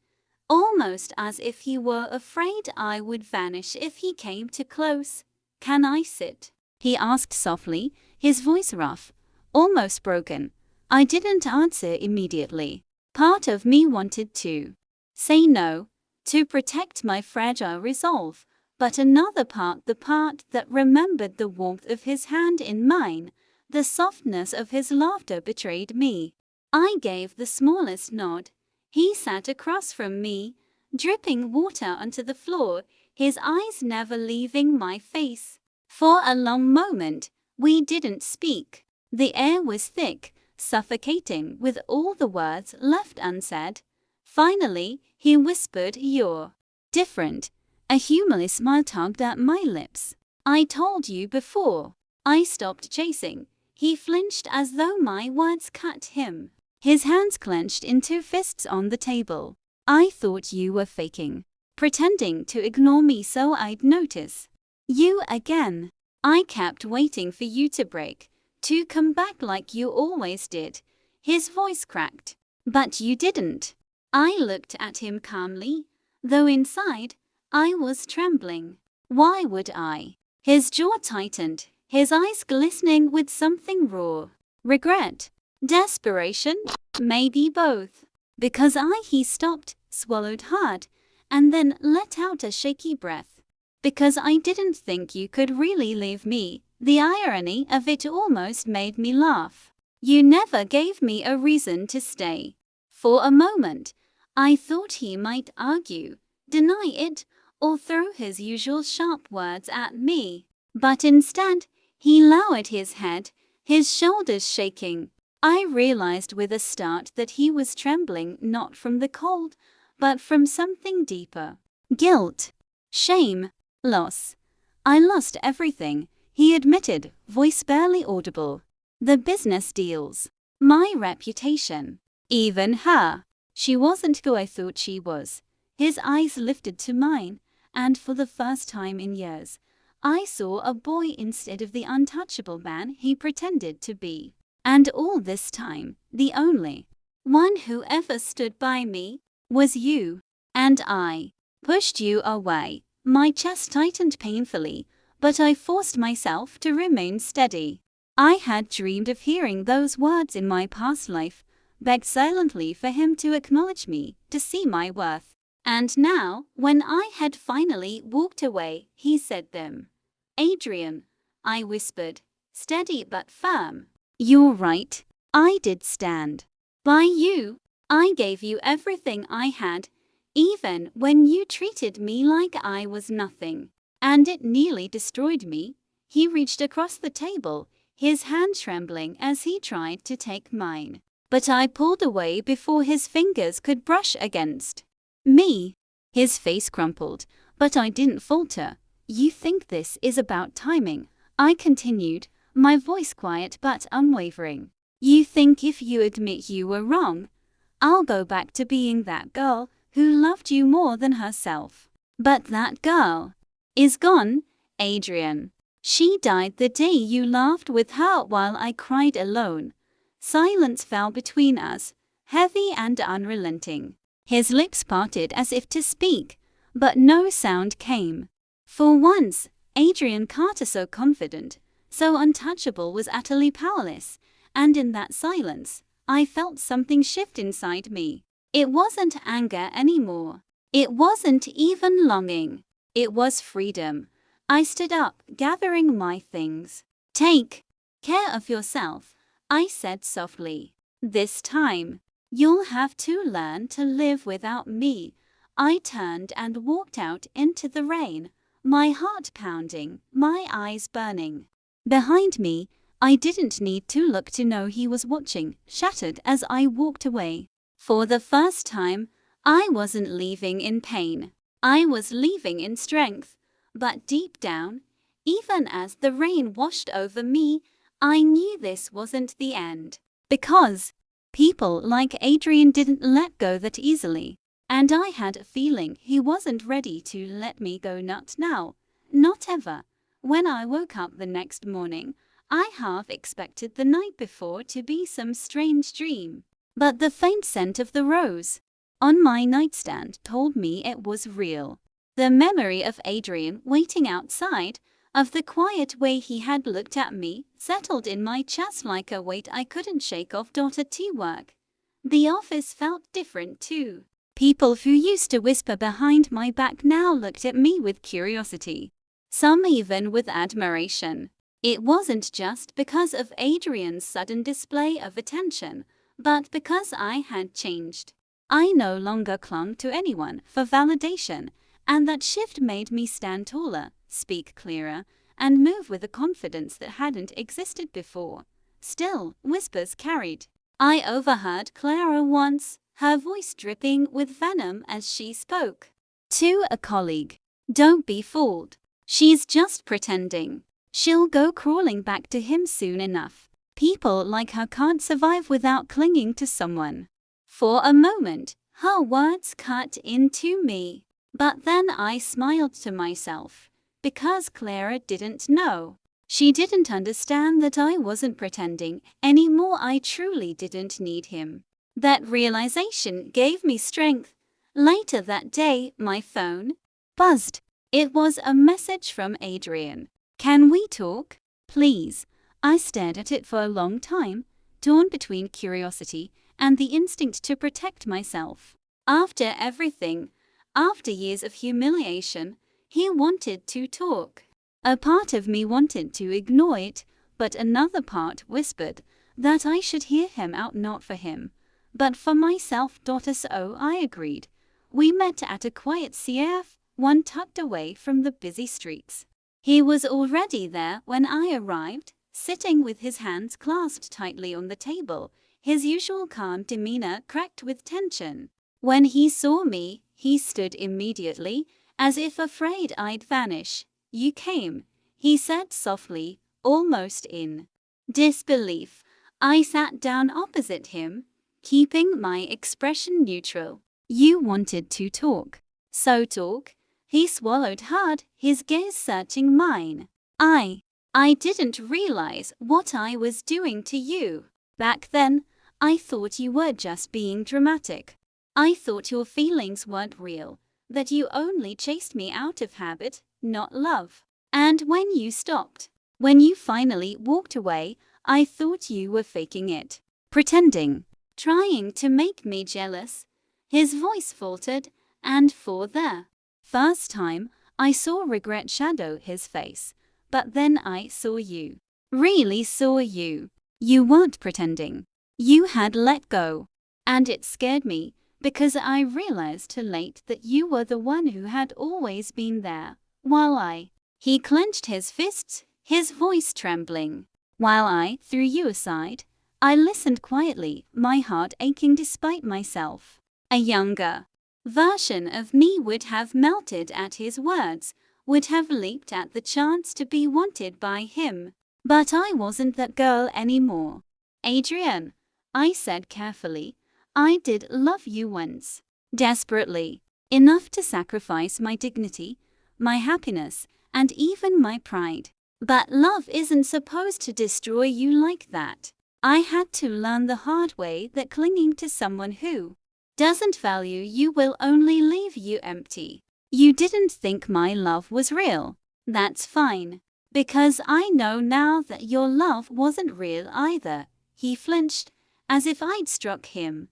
almost as if he were afraid I would vanish if he came too close. "Can I sit?" he asked softly, his voice rough, almost broken. I didn't answer immediately. Part of me wanted to say no, to protect my fragile resolve, but another part, the part that remembered the warmth of his hand in mine, the softness of his laughter, betrayed me. I gave the smallest nod. He sat across from me, dripping water onto the floor, his eyes never leaving my face. For a long moment, we didn't speak. The air was thick, suffocating, with all the words left unsaid. Finally, he whispered, "You're different." A humorless smile tugged at my lips. "I told you before." I stopped chasing. He flinched as though my words cut him. His hands clenched into fists on the table. "I thought you were faking, pretending to ignore me so I'd notice you again. I kept waiting for you to break, to come back like you always did." His voice cracked. "But you didn't." I looked at him calmly, though inside, I was trembling. Why would I? His jaw tightened, his eyes glistening with something raw. Regret? Desperation? Maybe both. "Because he stopped, swallowed hard, and then let out a shaky breath. "Because I didn't think you could really leave me." The irony of it almost made me laugh. "You never gave me a reason to stay." For a moment, I thought he might argue, deny it, or throw his usual sharp words at me. But instead, he lowered his head, his shoulders shaking. I realized with a start that he was trembling not from the cold, but from something deeper. Guilt, shame, loss. I lost everything, he admitted, voice barely audible. The business deals, my reputation, even her. She wasn't who I thought she was. His eyes lifted to mine, and for the first time in years, I saw a boy instead of the untouchable man he pretended to be. And all this time, the only one who ever stood by me was you. And I pushed you away. My chest tightened painfully, but I forced myself to remain steady. I had dreamed of hearing those words in my past life, begged silently for him to acknowledge me, to see my worth. And now, when I had finally walked away, he said them. Adrian, I whispered, steady but firm. You're right. I did stand by you. I gave you everything I had, even when you treated me like I was nothing. And it nearly destroyed me. He reached across the table, his hand trembling as he tried to take mine. But I pulled away before his fingers could brush against me. His face crumpled, but I didn't falter. You think this is about timing, I continued, my voice quiet but unwavering. You think if you admit you were wrong, I'll go back to being that girl who loved you more than herself. But that girl is gone, Adrian. She died the day you laughed with her while I cried alone. Silence fell between us, heavy and unrelenting. His lips parted as if to speak, but no sound came. For once, Adrian Carter, so confident, so untouchable, was utterly powerless, and in that silence, I felt something shift inside me. It wasn't anger anymore. It wasn't even longing. It was freedom. I stood up, gathering my things. Take care of yourself, I said softly. This time, you'll have to learn to live without me. I turned and walked out into the rain, my heart pounding, my eyes burning. Behind me, I didn't need to look to know he was watching, shattered as I walked away. For the first time, I wasn't leaving in pain. I was leaving in strength. But deep down, even as the rain washed over me, I knew this wasn't the end. Because people like Adrian didn't let go that easily. And I had a feeling he wasn't ready to let me go, not now, not ever. When I woke up the next morning, I half expected the night before to be some strange dream. But the faint scent of the rose on my nightstand told me it was real. The memory of Adrian waiting outside, of the quiet way he had looked at me, settled in my chest like a weight I couldn't shake off. At work, the office felt different too. People who used to whisper behind my back now looked at me with curiosity, some even with admiration. It wasn't just because of Adrian's sudden display of attention, but because I had changed. I no longer clung to anyone for validation, and that shift made me stand taller, speak clearer, and move with a confidence that hadn't existed before. Still, whispers carried. I overheard Clara once, her voice dripping with venom as she spoke to a colleague. Don't be fooled. She's just pretending. She'll go crawling back to him soon enough. People like her can't survive without clinging to someone. For a moment, her words cut into me. But then I smiled to myself, because Clara didn't know. She didn't understand that I wasn't pretending anymore. I truly didn't need him. That realization gave me strength. Later that day, my phone buzzed. It was a message from Adrian. Can we talk, please? I stared at it for a long time, torn between curiosity and the instinct to protect myself. After everything, after years of humiliation, he wanted to talk. A part of me wanted to ignore it, but another part whispered that I should hear him out, not for him, but for myself. So I agreed. We met at a quiet CF, one tucked away from the busy streets. He was already there when I arrived, sitting with his hands clasped tightly on the table, his usual calm demeanor cracked with tension. When he saw me, he stood immediately, as if afraid I'd vanish. "You came," he said softly, almost in disbelief. I sat down opposite him, keeping my expression neutral. "You wanted to talk. So talk." He swallowed hard, his gaze searching mine. I didn't realize what I was doing to you. Back then, I thought you were just being dramatic. I thought your feelings weren't real, that you only chased me out of habit, not love. And when you stopped, when you finally walked away, I thought you were faking it, pretending, trying to make me jealous. His voice faltered, and for the first time, I saw regret shadow his face. But then I saw you. Really saw you. You weren't pretending. You had let go. And it scared me, because I realized too late that you were the one who had always been there, while He clenched his fists, his voice trembling. While I threw you aside, I listened quietly, my heart aching despite myself. A younger version of me would have melted at his words, would have leaped at the chance to be wanted by him. But I wasn't that girl anymore. "Adrian," I said carefully, "I did love you once. Desperately. Enough to sacrifice my dignity, my happiness, and even my pride. But love isn't supposed to destroy you like that. I had to learn the hard way that clinging to someone who doesn't value you will only leave you empty. You didn't think my love was real. That's fine. Because I know now that your love wasn't real either." He flinched, as if I'd struck him.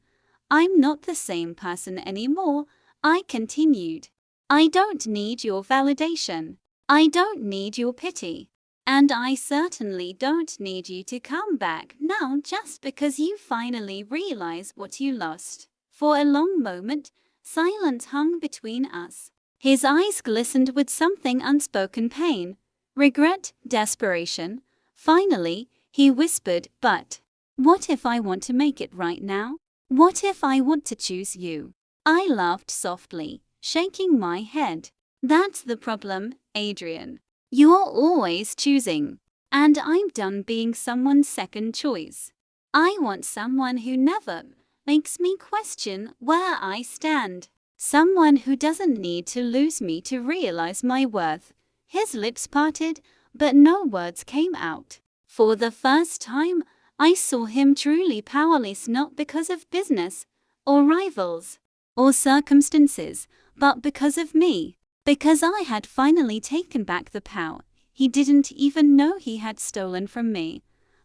"I'm not the same person anymore," I continued. "I don't need your validation. I don't need your pity. And I certainly don't need you to come back now just because you finally realize what you lost." For a long moment, silence hung between us. His eyes glistened with something unspoken pain, regret, desperation. Finally, he whispered, "But what if I want to make it right now? What if I want to choose you?" I laughed softly, shaking my head. "That's the problem, Adrian. You're always choosing. And I'm done being someone's second choice. I want someone who never makes me question where I stand. Someone who doesn't need to lose me to realize my worth." His lips parted, but no words came out. For the first time, I saw him truly powerless, not because of business, or rivals, or circumstances, but because of me. Because I had finally taken back the power he didn't even know he had stolen from me.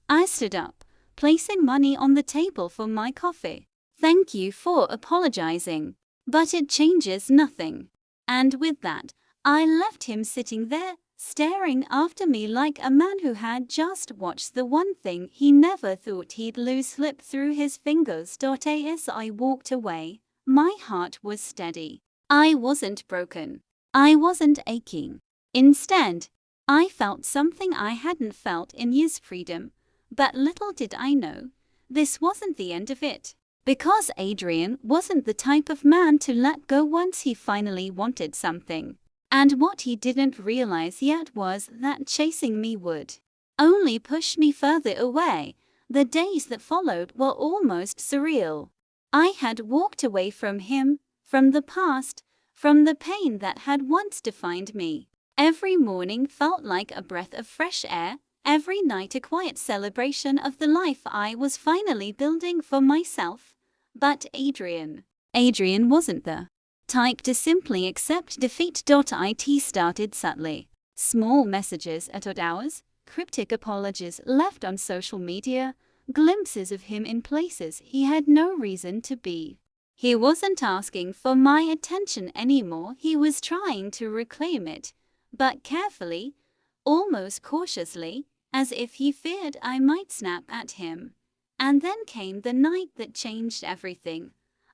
I stood up, placing money on the table for my coffee. "Thank you for apologizing. But it changes nothing." And with that, I left him sitting there, staring after me like a man who had just watched the one thing he never thought he'd lose slip through his fingers. As I walked away, my heart was steady. I wasn't broken. I wasn't aching. Instead, I felt something I hadn't felt in years: freedom. But little did I know, this wasn't the end of it. Because Adrian wasn't the type of man to let go once he finally wanted something. And what he didn't realize yet was that chasing me would only push me further away. The days that followed were almost surreal. I had walked away from him, from the past, from the pain that had once defined me. Every morning felt like a breath of fresh air, every night a quiet celebration of the life I was finally building for myself. But Adrian wasn't the type to simply accept defeat. It started subtly. Small messages at odd hours, cryptic apologies left on social media, glimpses of him in places he had no reason to be. He wasn't asking for my attention anymore, he was trying to reclaim it, but carefully, almost cautiously, as if he feared I might snap at him. And then came the night that changed everything.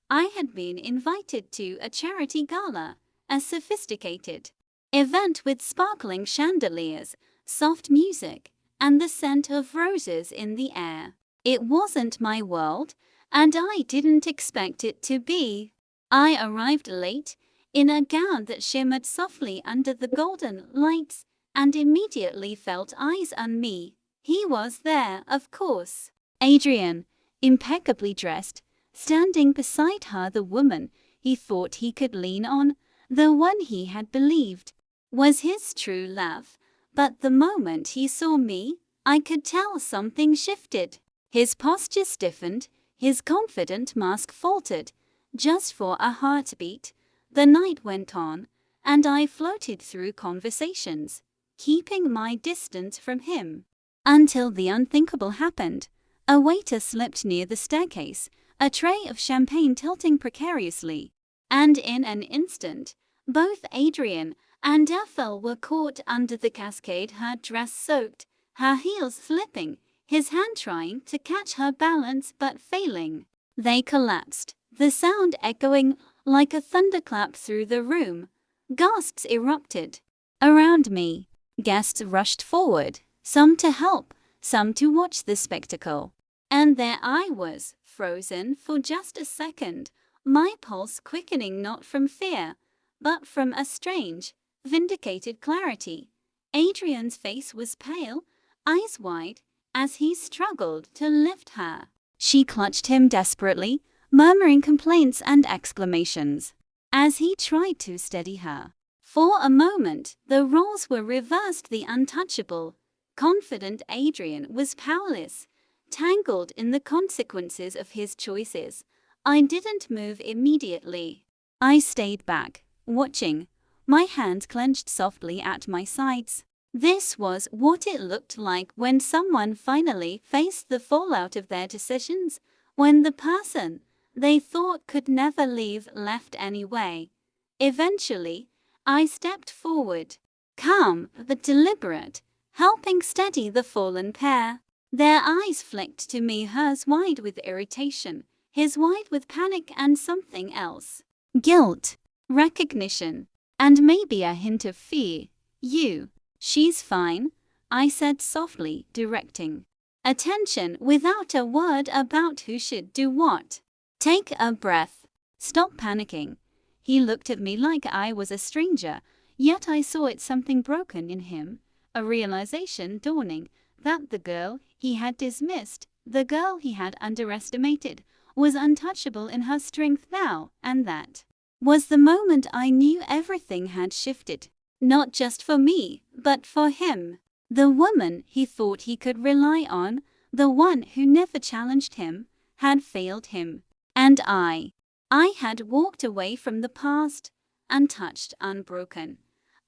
I had been invited to a charity gala, a sophisticated event with sparkling chandeliers, soft music, and the scent of roses in the air. It wasn't my world, and I didn't expect it to be. I arrived late, in a gown that shimmered softly under the golden lights, and immediately felt eyes on me. He was there, of course. Adrian, impeccably dressed, standing beside her, the woman he thought he could lean on, the one he had believed was his true love. But the moment he saw me, I could tell something shifted. His posture stiffened, his confident mask faltered. Just for a heartbeat, the night went on, and I floated through conversations, keeping my distance from him. Until the unthinkable happened. A waiter slipped near the staircase, a tray of champagne tilting precariously. And in an instant, both Adrian and Ethel were caught under the cascade, her dress soaked, her heels slipping, his hand trying to catch her balance but failing. They collapsed, the sound echoing like a thunderclap through the room. Gasps erupted around me. Guests rushed forward, some to help, some to watch the spectacle. And there I was, frozen for just a second, my pulse quickening not from fear, but from a strange, vindicated clarity. Adrian's face was pale, eyes wide, as he struggled to lift her. She clutched him desperately, murmuring complaints and exclamations, as he tried to steady her. For a moment, the roles were reversed. The untouchable, confident Adrian was powerless, tangled in the consequences of his choices. I didn't move immediately. I stayed back, watching, my hands clenched softly at my sides. This was what it looked like when someone finally faced the fallout of their decisions, when the person they thought could never leave left anyway. Eventually, I stepped forward, calm but deliberate, helping steady the fallen pair. Their eyes flicked to me, hers wide with irritation, his wide with panic and something else. Guilt, recognition, and maybe a hint of fear. She's fine, I said softly, directing attention without a word about who should do what. Take a breath. Stop panicking. He looked at me like I was a stranger, yet I saw it something broken in him, a realization dawning that the girl he had dismissed, the girl he had underestimated, was untouchable in her strength now, and that was the moment I knew everything had shifted. Not just for me, but for him. The woman he thought he could rely on, the one who never challenged him, had failed him. And I had walked away from the past, untouched, unbroken,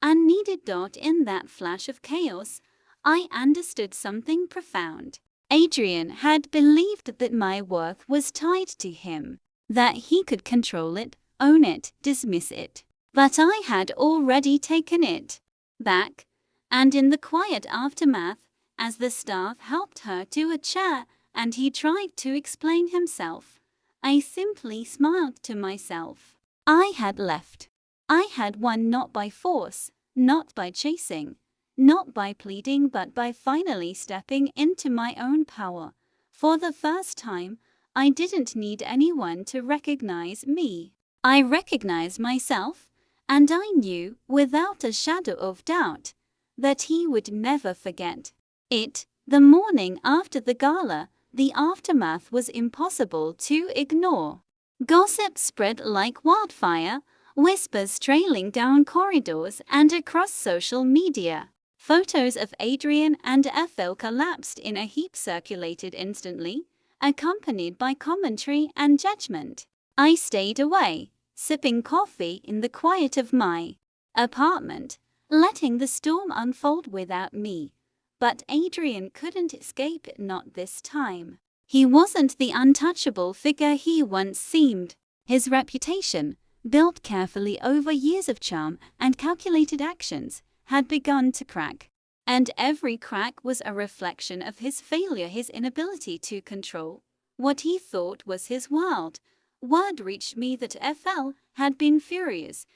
unneeded. In that flash of chaos, I understood something profound. Adrian had believed that my worth was tied to him, that he could control it, own it, dismiss it. But I had already taken it back, and in the quiet aftermath, as the staff helped her to a chair and he tried to explain himself, I simply smiled to myself. I had left. I had won, not by force, not by chasing, not by pleading, but by finally stepping into my own power. For the first time, I didn't need anyone to recognize me. I recognized myself. And I knew, without a shadow of doubt, that he would never forget it. The morning after the gala, the aftermath was impossible to ignore. Gossip spread like wildfire, whispers trailing down corridors and across social media. Photos of Adrian and Ethel collapsed in a heap, circulated instantly, accompanied by commentary and judgment. I stayed away, sipping coffee in the quiet of my apartment, letting the storm unfold without me. But Adrian couldn't escape it, not this time. He wasn't the untouchable figure he once seemed. His reputation, built carefully over years of charm and calculated actions, had begun to crack. And every crack was a reflection of his failure, his inability to control what he thought was his world. Word reached me that Ethel had been furious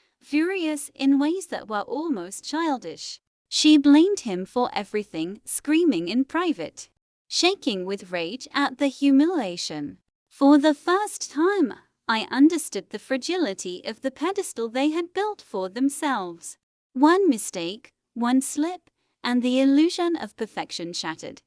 in ways that were almost childish. She blamed him for everything, screaming in private, shaking with rage at the humiliation. For the first time, I understood the fragility of the pedestal they had built for themselves. One mistake, one slip, and the illusion of perfection shattered.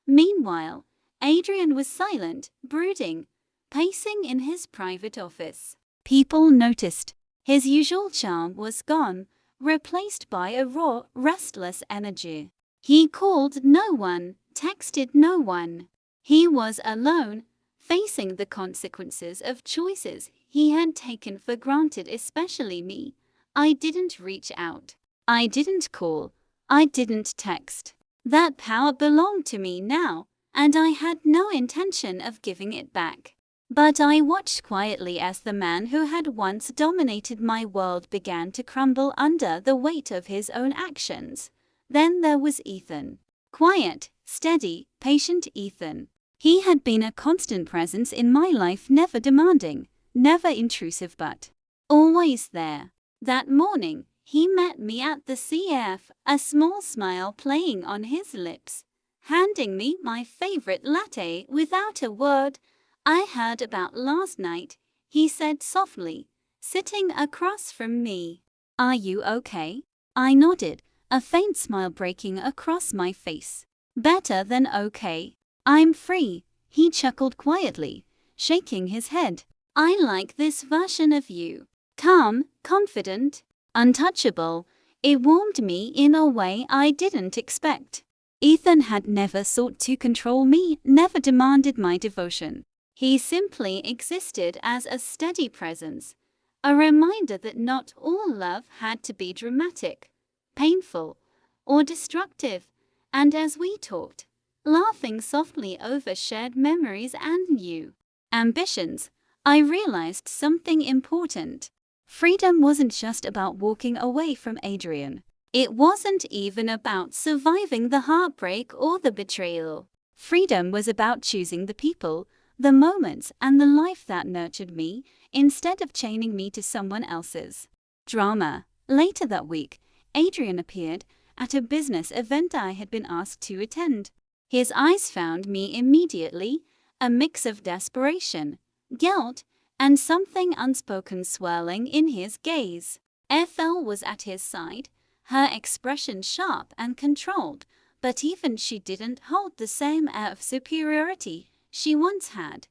Meanwhile, Adrian was silent, brooding, pacing in his private office. People noticed. His usual charm was gone, replaced by a raw, restless energy. He called no one, texted no one. He was alone, facing the consequences of choices he had taken for granted, especially me. I didn't reach out. I didn't call. I didn't text. That power belonged to me now, and I had no intention of giving it back. But I watched quietly as the man who had once dominated my world began to crumble under the weight of his own actions. Then there was Ethan. Quiet, steady, patient Ethan. He had been a constant presence in my life, never demanding, never intrusive, but always there. That morning, he met me at the CF, a small smile playing on his lips, handing me my favorite latte without a word. "I heard about last night," he said softly, sitting across from me. "Are you okay?" I nodded, a faint smile breaking across my face. "Better than okay. I'm free," he chuckled quietly, shaking his head. "I like this version of you. Calm, confident, untouchable." It warmed me in a way I didn't expect. Ethan had never sought to control me, never demanded my devotion. He simply existed as a steady presence, a reminder that not all love had to be dramatic, painful, or destructive. And as we talked, laughing softly over shared memories and new ambitions, I realized something important. Freedom wasn't just about walking away from Adrian. It wasn't even about surviving the heartbreak or the betrayal. Freedom was about choosing the people, the moments, and the life that nurtured me, instead of chaining me to someone else's drama. Later that week, Adrian appeared at a business event I had been asked to attend. His eyes found me immediately, a mix of desperation, guilt, and something unspoken swirling in his gaze. Ethel was at his side, her expression sharp and controlled, but even she didn't hold the same air of superiority she once had.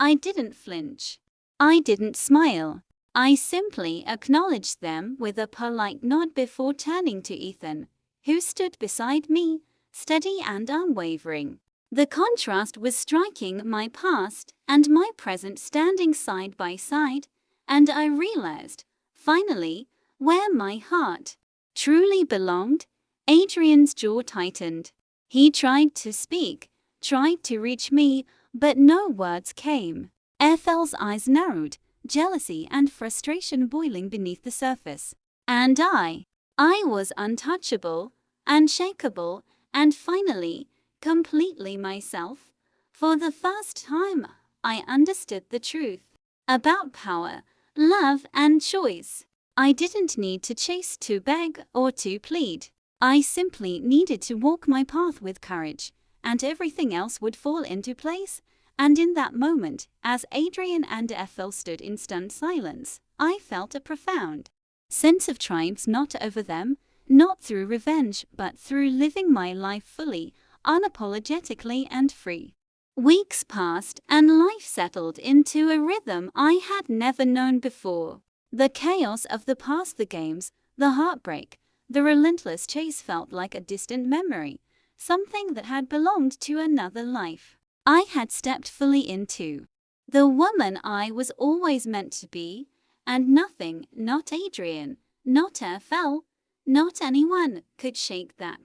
I didn't flinch. I didn't smile. I simply acknowledged them with a polite nod before turning to Ethan, who stood beside me, steady and unwavering. The contrast was striking, my past and my present standing side by side, and I realized, finally, where my heart truly belonged. Adrian's jaw tightened. He tried to speak, tried to reach me, but no words came. Ethel's eyes narrowed, jealousy and frustration boiling beneath the surface. And I was untouchable, unshakable, and finally, completely myself. For the first time, I understood the truth about power, love, and choice. I didn't need to chase, to beg, or to plead. I simply needed to walk my path with courage, and everything else would fall into place. And in that moment, as Adrian and Ethel stood in stunned silence, I felt a profound sense of triumph, not over them, not through revenge, but through living my life fully, unapologetically and free. Weeks passed, and life settled into a rhythm I had never known before. The chaos of the past, the games, the heartbreak, the relentless chase felt like a distant memory, something that had belonged to another life. I had stepped fully into the woman I was always meant to be, and nothing, not Adrian, not Ethel, not anyone, could shake that.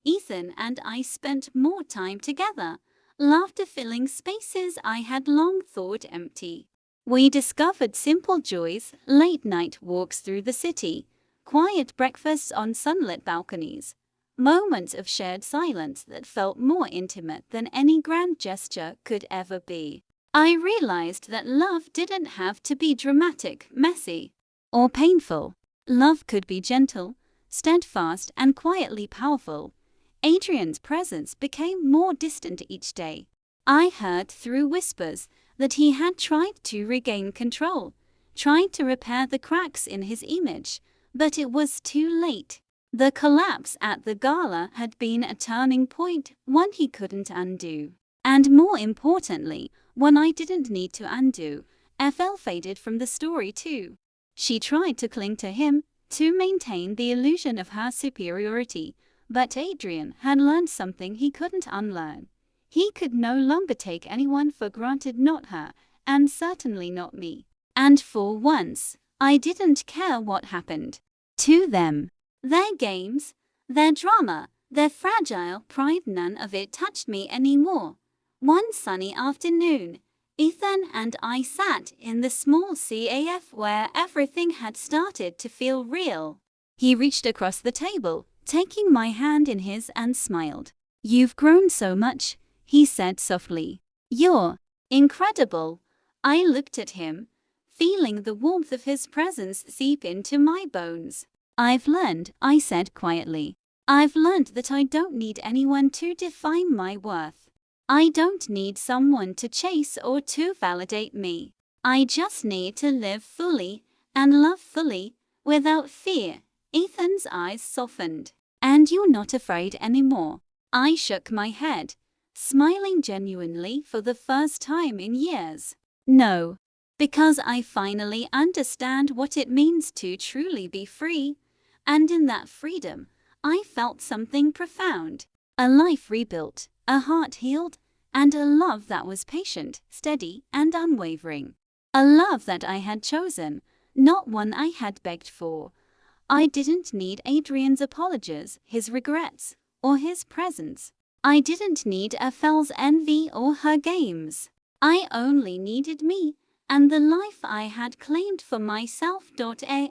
Ethan and I spent more time together, laughter filling spaces I had long thought empty. We discovered simple joys, late-night walks through the city, quiet breakfasts on sunlit balconies, moments of shared silence that felt more intimate than any grand gesture could ever be. I realized that love didn't have to be dramatic, messy, or painful. Love could be gentle, steadfast, and quietly powerful. Adrian's presence became more distant each day. I heard through whispers, that he had tried to regain control, tried to repair the cracks in his image, but it was too late. The collapse at the gala had been a turning point, one he couldn't undo. And more importantly, one I didn't need to undo. FL faded from the story too. She tried to cling to him, to maintain the illusion of her superiority, but Adrian had learned something he couldn't unlearn. He could no longer take anyone for granted, not her, and certainly not me. And for once, I didn't care what happened to them. Their games, their drama, their fragile pride, none of it touched me anymore. One sunny afternoon, Ethan and I sat in the small CAF where everything had started to feel real. He reached across the table, taking my hand in his, and smiled. "You've grown so much," he said softly. "You're incredible." I looked at him, feeling the warmth of his presence seep into my bones. "I've learned," I said quietly. "I've learned that I don't need anyone to define my worth. I don't need someone to chase or to validate me. I just need to live fully and love fully, without fear." Ethan's eyes softened. "And you're not afraid anymore?" I shook my head, smiling genuinely for the first time in years. "No, because I finally understand what it means to truly be free, and in that freedom, I felt something profound. A life rebuilt, a heart healed, and a love that was patient, steady, and unwavering. A love that I had chosen, not one I had begged for. I didn't need Adrian's apologies, his regrets, or his presence. I didn't need FL's envy or her games. I only needed me, and the life I had claimed for myself.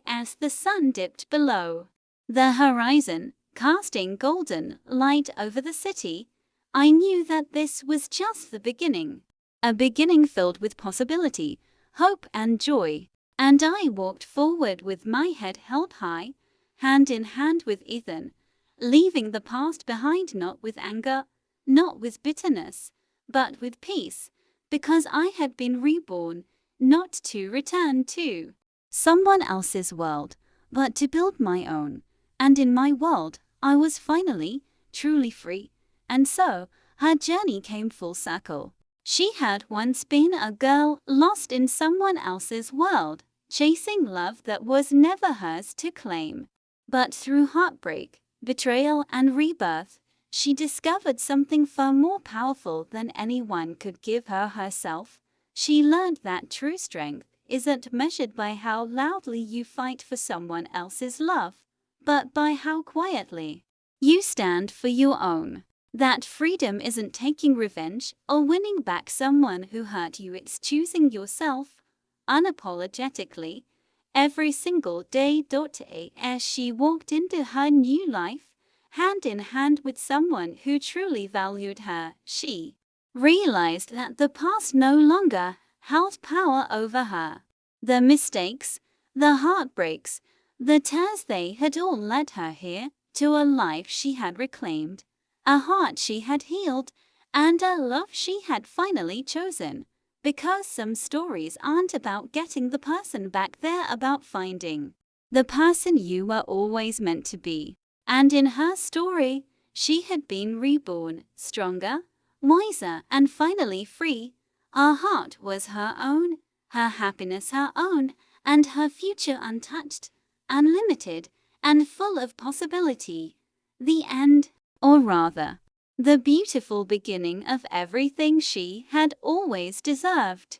As the sun dipped below the horizon, casting golden light over the city, I knew that this was just the beginning. A beginning filled with possibility, hope, and joy. And I walked forward with my head held high, hand in hand with Ethan, leaving the past behind, not with anger, not with bitterness, but with peace, because I had been reborn, not to return to someone else's world, but to build my own. And in my world, I was finally, truly free. And so, her journey came full circle. She had once been a girl lost in someone else's world, chasing love that was never hers to claim. But through heartbreak, betrayal, and rebirth, she discovered something far more powerful than anyone could give her herself. She learned that true strength isn't measured by how loudly you fight for someone else's love, but by how quietly you stand for your own. That freedom isn't taking revenge or winning back someone who hurt you, it's choosing yourself unapologetically every single day. As she walked into her new life, hand in hand with someone who truly valued her, she realized that the past no longer held power over her. The mistakes, the heartbreaks, the tears, they had all led her here, to a life she had reclaimed, a heart she had healed, and a love she had finally chosen. Because some stories aren't about getting the person back, they're about finding the person you were always meant to be. And in her story, she had been reborn, stronger, wiser, and finally free. Her heart was her own, her happiness her own, and her future untouched, unlimited, and full of possibility. The end, or rather, the beautiful beginning of everything she had always deserved.